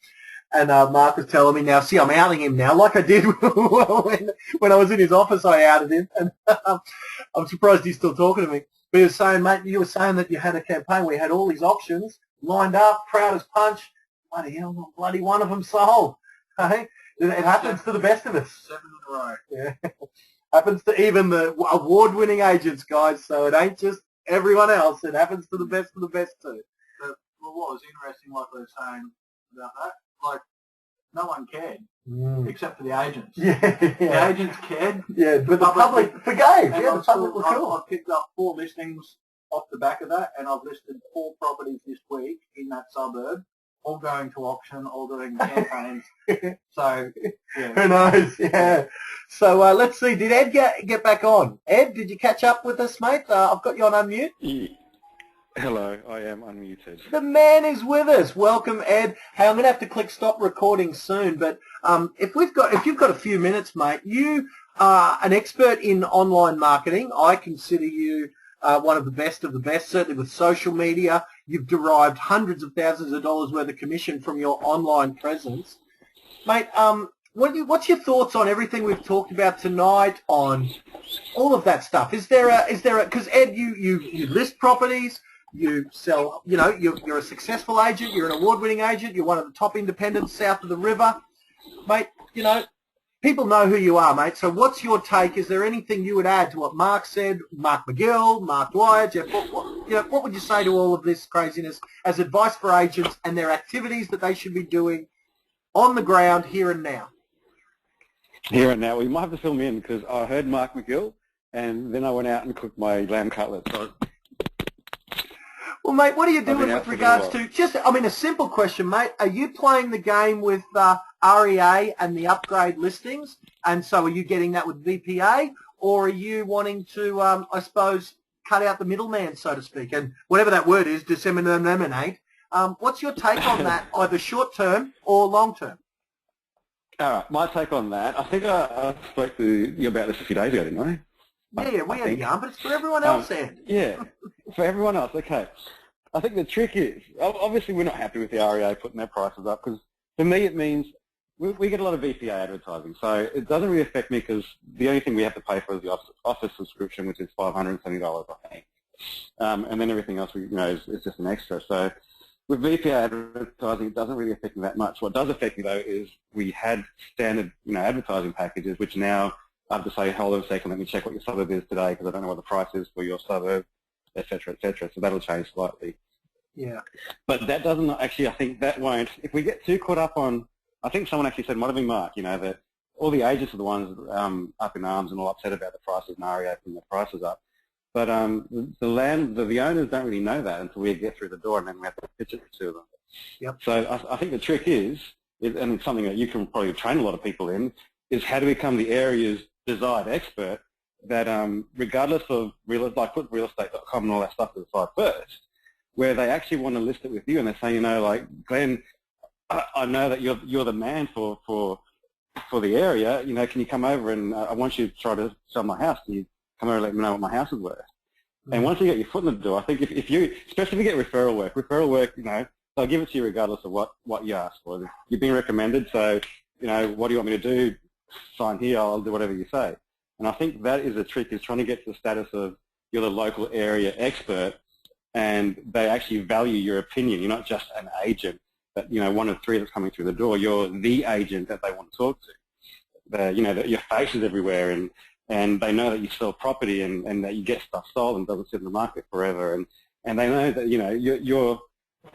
And Mark was telling me now, see, I'm outing him now, like I did when I was in his office. I outed him, and I'm surprised he's still talking to me. But he was saying, mate, you were saying that you had a campaign where you had all these options lined up, proud as punch. Bloody hell, not bloody one of them sold. Hey? It happens to the best of us.
7 in a row.
Yeah. Happens to even the award-winning agents, guys. So it ain't just everyone else. It happens to the best of the best too.
But what was interesting, like we were saying about that, like no one cared except for the agents.
Yeah.
The agents cared.
Yeah, but the public forgave. Yeah, the public were cool.
I've picked up 4 listings off the back of that, and I've listed 4 properties this week in that suburb, all going to auction, all doing campaigns. So, yeah.
Who knows? Yeah. So let's see. Did Ed get back on? Ed, did you catch up with us, mate? I've got you on unmute.
Yeah. Hello, I am unmuted.
The man is with us. Welcome, Ed. Hey, I'm going to have to click stop recording soon, but if you've got a few minutes, mate, you are an expert in online marketing. I consider you one of the best, certainly with social media. You've derived hundreds of thousands of dollars worth of commission from your online presence. Mate, what's your thoughts on everything we've talked about tonight, on all of that stuff? Is there a, because Ed, you list properties, you sell, you're a successful agent, you're an award-winning agent, you're one of the top independents south of the river. Mate, people know who you are, mate. So what's your take? Is there anything you would add to what Mark said, Mark McGill, Mark Dwyer, Jeff? What would you say to all of this craziness as advice for agents and their activities that they should be doing on the ground here and now?
Here and now, well, you might have to fill me in because I heard Mark McGill, and then I went out and cooked my lamb cutlets. So
well, mate, what are you doing with regards to a simple question, mate. Are you playing the game with REA and the upgrade listings? And so are you getting that with VPA? Or are you wanting to, I suppose, cut out the middleman, so to speak? And whatever that word is, disseminate. What's your take on that, either short term or long term?
All right, my take on that. I think I spoke to you about this a few days ago, didn't I?
Yeah, we had a yarn, but it's for everyone else, Ed.
Yeah, for everyone else, okay. I think the trick is, obviously we're not happy with the REA putting their prices up because for me it means we get a lot of VPA advertising. So it doesn't really affect me because the only thing we have to pay for is the office subscription, which is $570, I think. And then everything else is just an extra. So with VPA advertising, it doesn't really affect me that much. What does affect me, though, is we had standard advertising packages, which now I have to say, hold on a second, let me check what your suburb is today because I don't know what the price is for your suburb, et cetera, et cetera. So that'll change slightly.
Yeah.
But that doesn't actually, I think that won't, if we get too caught up on, I think someone actually said, might have been Mark, that all the agents are the ones up in arms and all upset about the prices and REA putting the prices up. But the owners don't really know that until we get through the door and then we have to pitch it to them.
Yep.
So I think the trick is, and it's something that you can probably train a lot of people in, is how to become the area's desired expert that regardless of like put realestate.com and all that stuff to the side first, where they actually want to list it with you and they're saying, like, Glenn, I know that you're the man for the area, can you come over and I want you to try to sell my house. Can you come over and let me know what my house is worth? Mm-hmm. And once you get your foot in the door, I think if you, especially if you get referral work, they'll give it to you regardless of what you ask for. You've been recommended, so, what do you want me to do? Sign here, I'll do whatever you say. And I think that is the trick, is trying to get to the status of you're the local area expert and they actually value your opinion. You're not just an agent that, one of 3 that's coming through the door. You're the agent that they want to talk to. That your face is everywhere and they know that you sell property and that you get stuff sold and doesn't sit in the market forever. And they know that, you're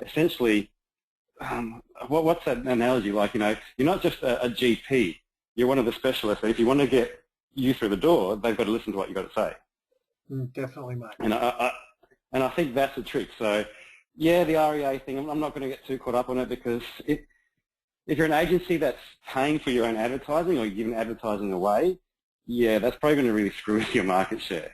essentially, what's that analogy like? You're not just a GP. You're one of the specialists. And if you want to get you through the door, they've got to listen to what you've got to say.
Definitely, mate.
And I think that's the trick. So, yeah, the REA thing, I'm not going to get too caught up on it because if you're an agency that's paying for your own advertising or you're giving advertising away, yeah, that's probably going to really screw with your market share.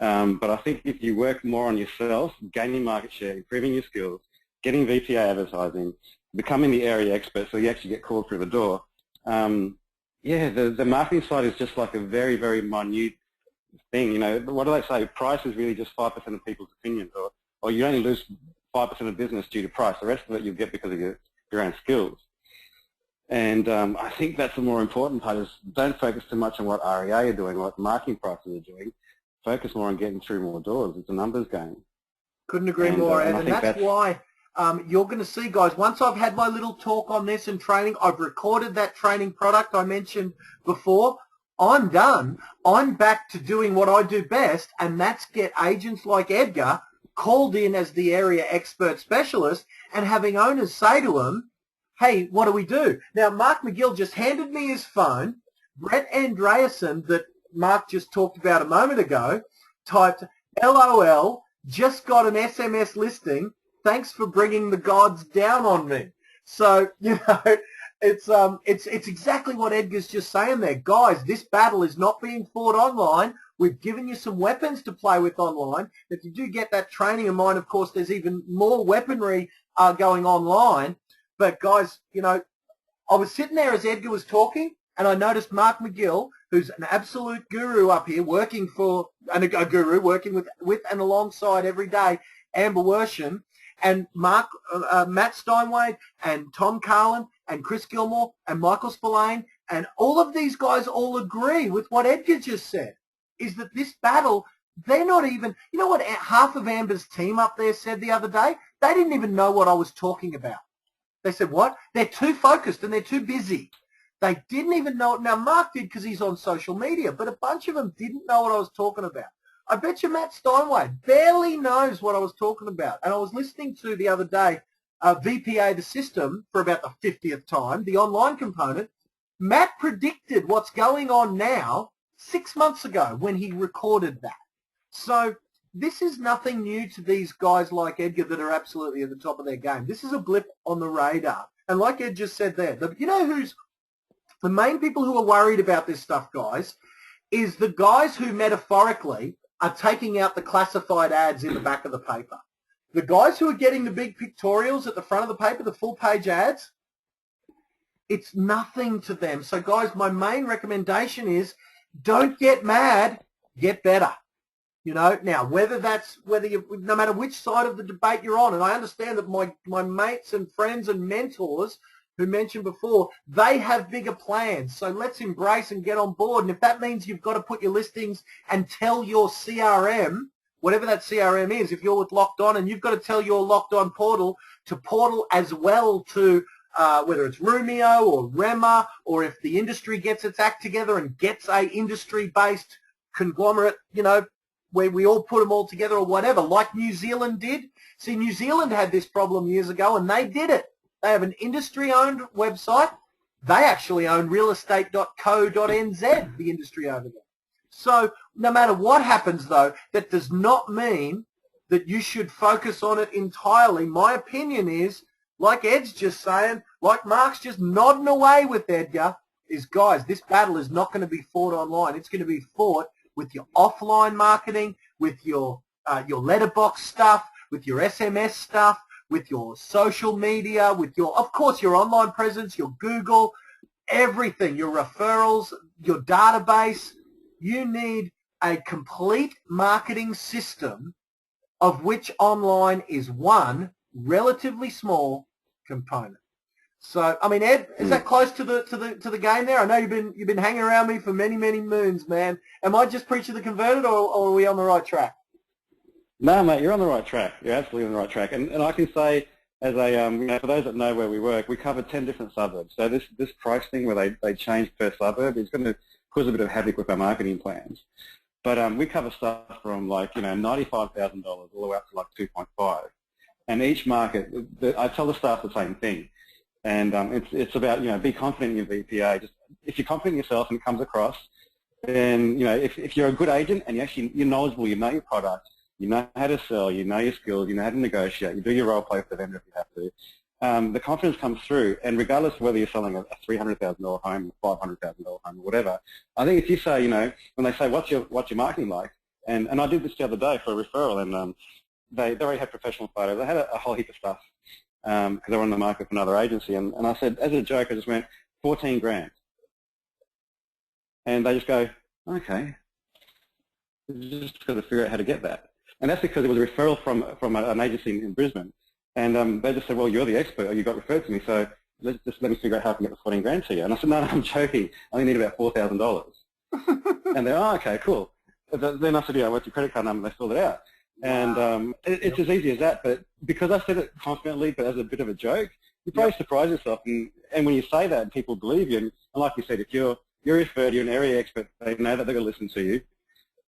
But I think if you work more on yourself, gaining market share, improving your skills, getting VPA advertising, becoming the area expert so you actually get called through the door, Yeah, the marketing side is just like a very, very minute thing. You know, what do they say? Price is really just 5% of people's opinions, or you only lose 5% of business due to price. The rest of it you'll get because of your own skills. And I think that's the more important part is don't focus too much on what REA are doing, what marketing prices are doing. Focus more on getting through more doors. It's a numbers game.
Couldn't agree more, Ed.
I
And
think
that's why you're going to see, guys, once I've had my little talk on this and training, I've recorded that training product I mentioned before. I'm done. I'm back to doing what I do best, and that's get agents like Edgar called in as the area expert specialist and having owners say to them, hey, what do we do? Now, Mark McGill just handed me his phone. Brett Andreasen, that Mark just talked about a moment ago, typed, LOL, just got an SMS listing. Thanks for bringing the gods down on me. So, you know, it's exactly what Edgar's just saying there. Guys, this battle is not being fought online. We've given you some weapons to play with online. If you do get that training in mind, of course, there's even more weaponry going online. But, guys, you know, I was sitting there as Edgar was talking, and I noticed Mark McGill, who's an absolute guru up here, working for, and a guru, working with and alongside every day, Amber Worsham, and Matt Steinway, and Tom Carlin, and Chris Gilmore, and Michael Spillane, and all of these guys all agree with what Edgar just said, is that this battle, they're not even, you know what half of Amber's team up there said the other day? They didn't even know what I was talking about. They said, what? They're too focused and they're too busy. They didn't even know it. Now, Mark did because he's on social media, but a bunch of them didn't know what I was talking about. I bet you Matt Steinway barely knows what I was talking about. And I was listening to the other day VPA the system for about the 50th time, the online component. Matt predicted what's going on now 6 months ago when he recorded that. So this is nothing new to these guys like Edgar that are absolutely at the top of their game. This is a blip on the radar. And like Ed just said there, you know who's the main people who are worried about this stuff, guys, is the guys who metaphorically are taking out the classified ads in the back of the paper. The guys who are getting the big pictorials at the front of the paper, the full-page ads, it's nothing to them. So, guys, my main recommendation is don't get mad, get better. You know, now, no matter which side of the debate you're on, and I understand that my mates and friends and mentors who mentioned before, they have bigger plans. So let's embrace and get on board. And if that means you've got to put your listings and tell your CRM, whatever that CRM is, if you're with Locked On and you've got to tell your Locked On portal to portal as well to whether it's Rumio or Rema, or if the industry gets its act together and gets a industry-based conglomerate, you know, where we all put them all together or whatever, like New Zealand did. See, New Zealand had this problem years ago and they did it. They have an industry-owned website. They actually own realestate.co.nz, the industry over there. So no matter what happens, though, that does not mean that you should focus on it entirely. My opinion is, like Ed's just saying, like Mark's just nodding away with Edgar, is, guys, this battle is not going to be fought online. It's going to be fought with your offline marketing, with your letterbox stuff, with your SMS stuff, with your social media, with your, of course, your online presence, your Google, everything, your referrals, your database. You need a complete marketing system of which online is one relatively small component. So, I mean, Ed, is that close to the game there? I know you've been hanging around me for many, many moons, man. Am I just preaching the converted, or are we on the right track?
No, mate, you're on the right track. You're absolutely on the right track. And I can say, as a, you know, for those that know where we work, we cover 10 different suburbs. So this price thing where they change per suburb is going to cause a bit of havoc with our marketing plans. But we cover stuff from like, you know, $95,000 all the way up to like 2.5. And each market, I tell the staff the same thing. And it's about, you know, be confident in your VPA. Just if you're confident in yourself and it comes across, then, you know, if you're a good agent and you're knowledgeable, you know your product, you know how to sell, you know your skills, you know how to negotiate, you do your role play for the vendor if you have to, the confidence comes through. And regardless of whether you're selling a $300,000 home, a $500,000 home, or whatever, I think if you say, you know, when they say what's your marketing like, and I did this the other day for a referral, and they already had professional photos. They had a whole heap of stuff because they were on the market for another agency, and I said, as a joke, I just went 14 grand. And they just go, okay, you just got to figure out how to get that. And that's because it was a referral from an agency in Brisbane. And they just said, well, you're the expert, or you got referred to me, so let me figure out how I can get the 14 grand to you. And I said, no, I'm joking. I only need about $4,000. And they're, oh, okay, cool. But then I said, yeah, what's your credit card number? And they filled it out. And it's as easy as that. But because I said it confidently, but as a bit of a joke, you probably surprise yourself. And when you say that, people believe you. And like you said, if you're referred, you're an area expert, they know that they're going to listen to you.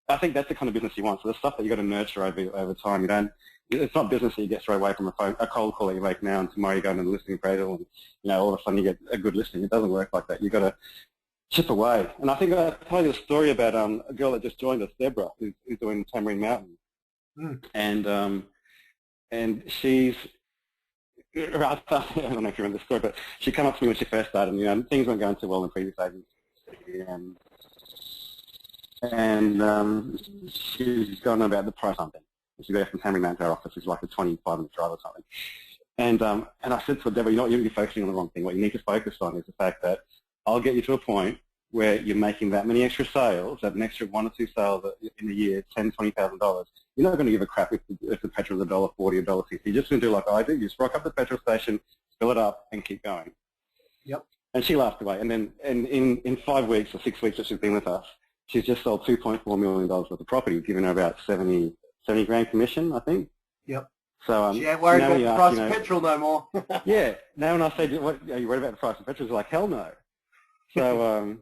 I think that's the kind of business you want. So the stuff that you've got to nurture over time. It's not business that you get straight away from a cold call that you make now, and tomorrow you go into the listing appraisal, and all of a sudden you get a good listing. It doesn't work like that. You've got to chip away. And I think I'll tell you a story about a girl that just joined us, Deborah, who's doing Tamarind Mountain. And she's, I don't know if you remember the story, but she came up to me when she first started, and things weren't going too well in the previous agency. And she's gone about the price something. She got from Tamarind Mountain to our office, which is like a 25-minute drive or something. And I said to her, Deborah, you're focusing on the wrong thing. What you need to focus on is the fact that I'll get you to a point where you're making that many extra sales, that an extra 1 or 2 sales in a year, $10,000, $20,000. You're not going to give a crap if the petrol is $1.40 or $1.60. You're just going to do like I do. You just rock up the petrol station, fill it up, and keep going.
Yep.
And she laughed away. And then in 5 weeks or 6 weeks that she's been with us, she's just sold $2.4 million worth of property. We've given her about 70 grand commission, I think.
Yep.
So
she ain't worried about the price of petrol no more.
Yeah. Now when I say, what, are you worried about the price of petrol? She's like, hell no. So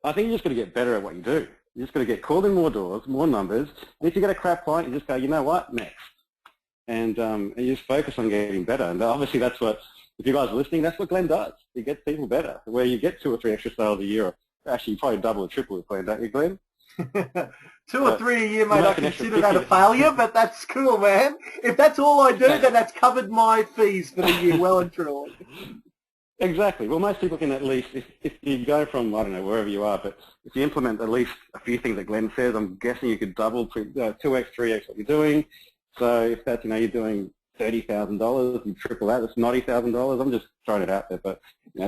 I think you just got to get better at what you do. You just got to get called in more doors, more numbers. And if you get a crap client, you just go, you know what, next. And you just focus on getting better. And obviously that's what, if you guys are listening, that's what Glenn does. He gets people better. Where you get 2 or 3 extra sales a year. Actually, you probably double or triple with Glenn, don't you, Glenn?
2 or 3 a year, mate, I consider that a failure, but that's cool, man. If that's all I do, then that's covered my fees for the year, well and truly.
Exactly. Well, most people can at least, if you go from, I don't know, wherever you are, but if you implement at least a few things that Glenn says, I'm guessing you could double, 2x, 3x what you're doing. So if that's, you're doing $30,000, you triple that, that's $90,000. I'm just throwing it out there, but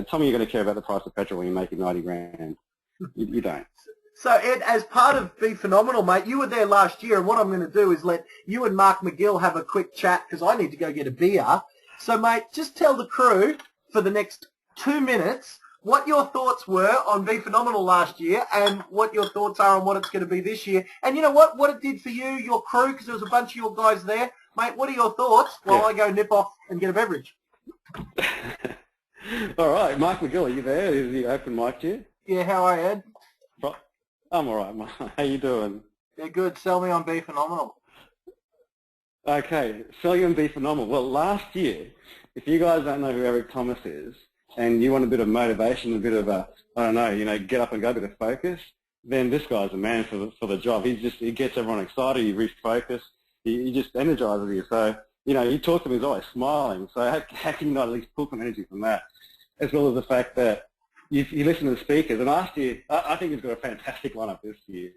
tell me you're going to care about the price of petrol when you're making 90 grand. You don't.
So, Ed, as part of Be Phenomenal, mate, you were there last year, and what I'm going to do is let you and Mark McGill have a quick chat, because I need to go get a beer. So, mate, just tell the crew for the next 2 minutes what your thoughts were on Be Phenomenal last year and what your thoughts are on what it's going to be this year. And you know what it did for you, your crew, because there was a bunch of your guys there. Mate, what are your thoughts while I go nip off and get a beverage?
All right. Mark McGill, are you there? Is he open mic to you?
Yeah, how are you, Ed?
I'm all right, Mark. How you doing?
Yeah, good. Sell me on Be Phenomenal.
Okay, sell you on Be Phenomenal. Well, last year, if you guys don't know who Eric Thomas is, and you want a bit of motivation, a bit of a, I don't know, get up and go, a bit of focus, then this guy's a man for the job. He gets everyone excited, he refocus, he just energizes you. So, you talk to him, he's always smiling. So how can you not at least pull some energy from that? As well as the fact that you listen to the speakers, and last year, I think he's got a fantastic lineup this year.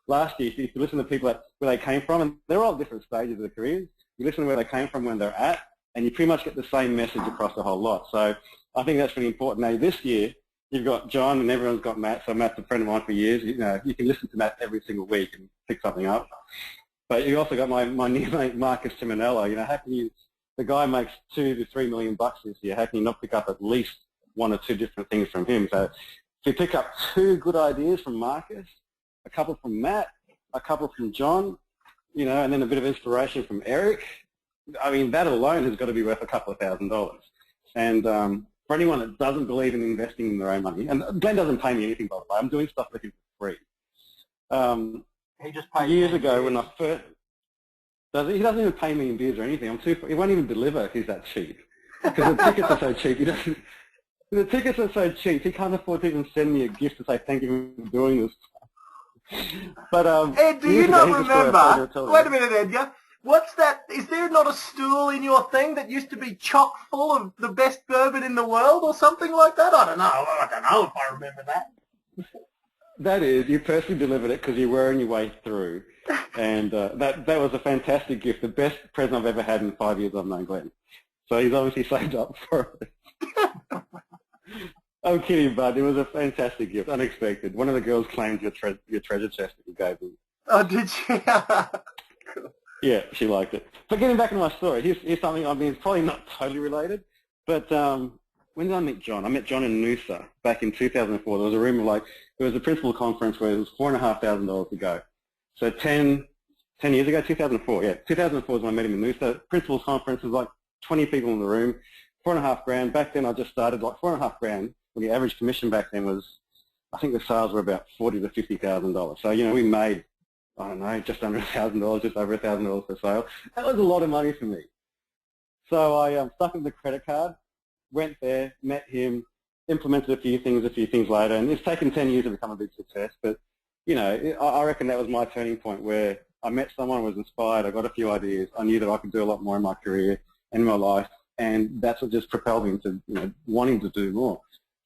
Last year, if you listen to people where they came from, and they're all different stages of their careers, you listen to where they came from, when they're at, and you pretty much get the same message across the whole lot. So I think that's really important. Now, this year, you've got John, and everyone's got Matt, so Matt's a friend of mine for years. You can listen to Matt every single week and pick something up. But you also got my new mate, Marcus Timonello. How can the guy makes $2 to $3 million this year, how can you not pick up at least 1 or 2 different things from him? So if you pick up 2 good ideas from Marcus, a couple from Matt, a couple from John, and then a bit of inspiration from Eric, I mean, that alone has got to be worth a couple of $1,000s. And for anyone that doesn't believe in investing in their own money, and Glenn doesn't pay me anything, by the way, I'm doing stuff for him for free.
He just paid
years ago when I first, he doesn't even pay me in beers or anything. He won't even deliver if he's that cheap. Because the tickets are so cheap. The tickets are so cheap, he can't afford to even send me a gift to say thank you for doing this. But
Ed, do you not remember? Wait a minute, Edgar. What's that? Is there not a stool in your thing that used to be chock full of the best bourbon in the world or something like that? I don't know if I remember that.
That is, you personally delivered it because you were on your way through. And that was a fantastic gift, the best present I've ever had in 5 years I've known Glenn. So he's obviously saved up for it. I'm kidding, bud. It was a fantastic gift, unexpected. One of the girls claimed your treasure chest that you gave them.
Oh, did she?
Yeah, she liked it. But getting back to my story, here's something, I mean, it's probably not totally related, but when did I meet John? I met John in Noosa back in 2004. There was a room of there was a principal conference where it was $4,500 to go. So 10 years ago, 2004, yeah. 2004 is when I met him in Noosa. Principal's conference was like 20 people in the room, $4,500. Back then I just started like $4,500. Well, the average commission back then was, I think the sales were about $40,000 to $50,000. So, we made, I don't know, just under $1,000, just over $1,000 per sale. That was a lot of money for me. So I stuck with the credit card, went there, met him, implemented a few things later, and it's taken 10 years to become a big success. But, I reckon that was my turning point where I met someone, was inspired, I got a few ideas, I knew that I could do a lot more in my career and in my life, and that's what just propelled me into, wanting to do more.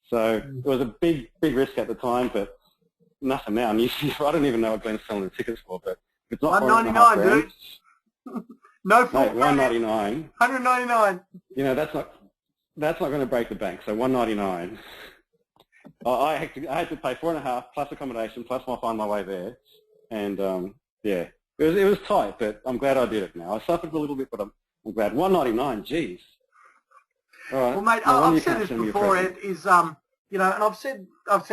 So it was a big risk at the time, but nothing now. And I don't even know what Glenn's selling the tickets for, but it's not
$199, dude. No full
mate, $199.
$199.
That's not going to break the bank. So $199. I had to pay $4,500 plus accommodation plus find my way there, and yeah, it was tight, but I'm glad I did it now. I suffered a little bit, but I'm glad. $199, geez. All right.
Well, mate, I've said this before, Ed, and I've said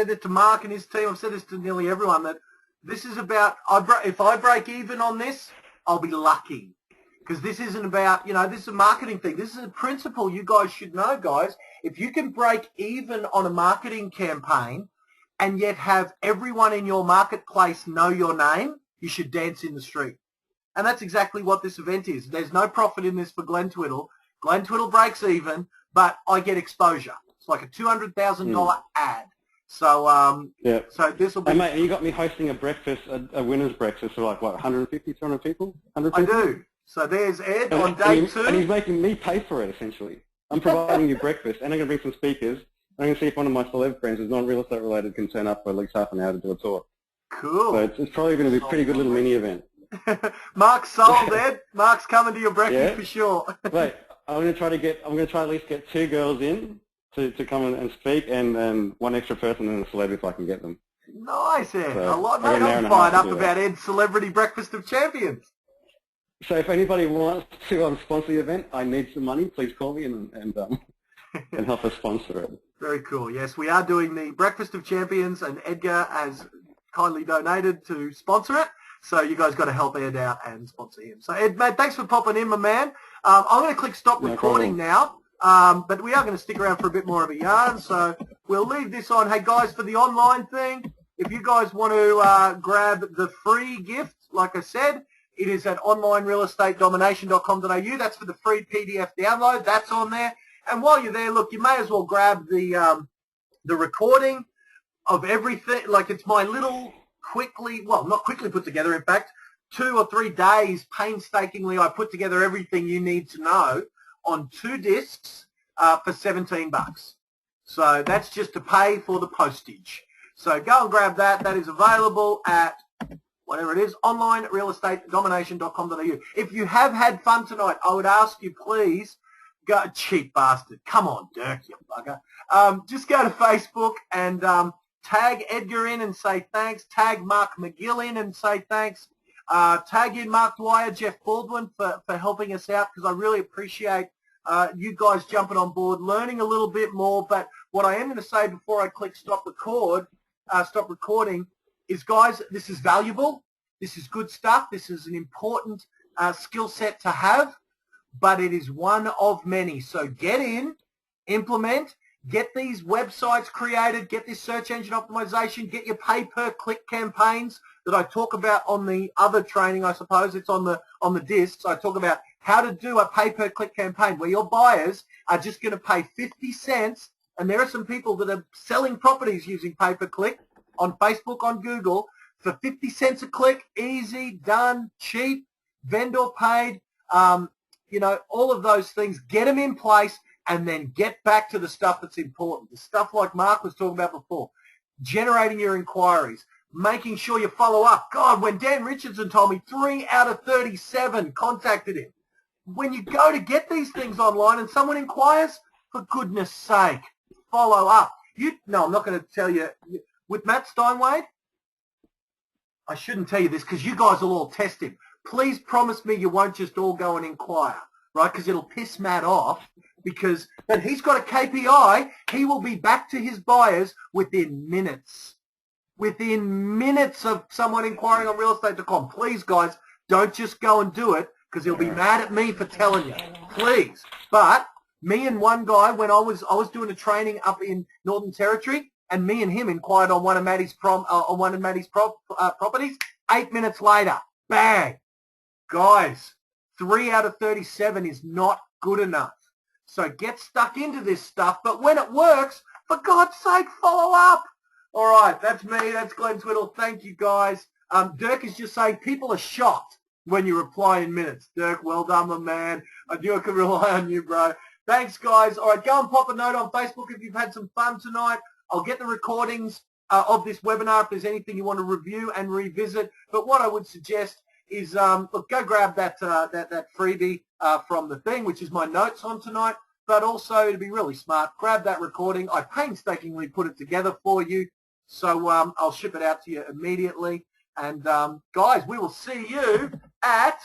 it to Mark and his team, I've said this to nearly everyone, that this is about, if I break even on this, I'll be lucky. Because this isn't about, this is a marketing thing. This is a principle you guys should know, guys. If you can break even on a marketing campaign and yet have everyone in your marketplace know your name, you should dance in the street. And that's exactly what this event is. There's no profit in this for Glenn Twiddle. Glenn Twiddle breaks even, but I get exposure. It's like a $200,000 ad. So,
yeah.
So this will be.
Hey, mate, you got me hosting a breakfast, a winner's breakfast for like what, 150, 200 people? 100 people?
I do. So there's Ed on day 2.
And he's making me pay for it essentially. I'm providing you breakfast, and I'm going to bring some speakers. I'm going to see if one of my celeb friends who's non-real estate related can turn up for at least half an hour to do a talk.
Cool.
So it's probably going to be a pretty good little mini event.
Mark's sold, Ed. Mark's coming to your breakfast for sure.
Wait, I'm going to try at least get 2 girls in to come and speak, and one extra person and a celeb if I can get them.
Nice, Ed.
So
a lot, mate. I'm fired up about Ed's Celebrity Breakfast of Champions.
So if anybody wants to sponsor the event, I need some money. Please call me and help us sponsor it.
Very cool. Yes, we are doing the Breakfast of Champions, and Edgar has kindly donated to sponsor it. So you guys got to help Ed out and sponsor him. So Ed, mate, thanks for popping in, my man. I'm going to click stop recording now, but we are going to stick around for a bit more of a yarn. So we'll leave this on. Hey guys, for the online thing, if you guys want to grab the free gift, like I said, it is at onlinerealestatedomination.com.au. That's for the free PDF download. That's on there. And while you're there, look, you may as well grab the recording of everything. Like, it's my little not quickly put together. In fact, 2 or 3 days painstakingly, I put together everything you need to know on 2 discs for $17. So that's just to pay for the postage. So go and grab that. That is available at whatever it is, onlinerealestatedomination.com.au. If you have had fun tonight, I would ask you, please, go, cheap bastard. Come on, Dirk, you bugger. Just go to Facebook and tag Edgar in and say thanks. Tag Mark McGill in and say thanks. Tag in Mark Dwyer, Jeff Baldwin for helping us out, because I really appreciate you guys jumping on board, learning a little bit more. But what I am going to say before I click stop recording, is, guys, this is valuable. This is good stuff. This is an important skill set to have, but it is one of many. So get in, implement, get these websites created, get this search engine optimization, get your pay-per-click campaigns that I talk about on the other training. I suppose it's on the discs. I talk about how to do a pay-per-click campaign where your buyers are just going to pay 50 cents, and there are some people that are selling properties using pay-per-click on Facebook, on Google, for 50 cents a click, easy, done, cheap, vendor paid, all of those things. Get them in place and then get back to the stuff that's important. The stuff like Mark was talking about before, generating your inquiries, making sure you follow up. God, when Dan Richardson told me 3 out of 37 contacted him. When you go to get these things online and someone inquires, for goodness sake, follow up. No, I'm not going to tell you. With Matt Steinway, I shouldn't tell you this because you guys will all test him. Please promise me you won't just all go and inquire, right? Because it'll piss Matt off. But he's got a KPI. He will be back to his buyers within minutes. Within minutes of someone inquiring on realestate.com. Please, guys, don't just go and do it because he'll be mad at me for telling you. Please. But me and one guy, when I was doing a training up in Northern Territory, and me and him inquired on one of Maddie's properties. 8 minutes later, bang. Guys, 3 out of 37 is not good enough. So get stuck into this stuff, but when it works, for God's sake, follow up. All right, that's me. That's Glenn Twiddle. Thank you, guys. Dirk is just saying people are shocked when you reply in minutes. Dirk, well done, my man. I knew I could rely on you, bro. Thanks, guys. All right, go and pop a note on Facebook if you've had some fun tonight. I'll get the recordings of this webinar if there's anything you want to review and revisit. But what I would suggest is, look, go grab that freebie from the thing, which is my notes on tonight. But also, to be really smart, grab that recording. I painstakingly put it together for you. So I'll ship it out to you immediately. And guys, we will see you at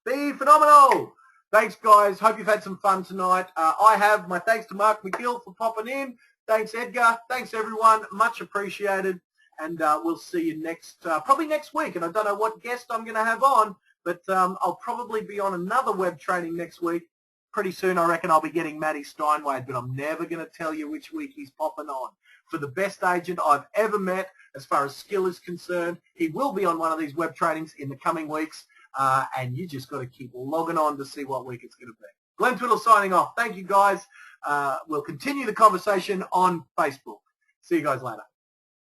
the Phenomenal. Thanks, guys. Hope you've had some fun tonight. I have. My thanks to Mark McGill for popping in. Thanks, Edgar. Thanks, everyone. Much appreciated. And we'll see you probably next week. And I don't know what guest I'm going to have on, but I'll probably be on another web training next week. Pretty soon, I reckon I'll be getting Matty Steinway, but I'm never going to tell you which week he's popping on. For the best agent I've ever met, as far as skill is concerned, he will be on one of these web trainings in the coming weeks, and you just got to keep logging on to see what week it's going to be. Glenn Twiddle signing off. Thank you, guys. We'll continue the conversation on Facebook. See you guys later.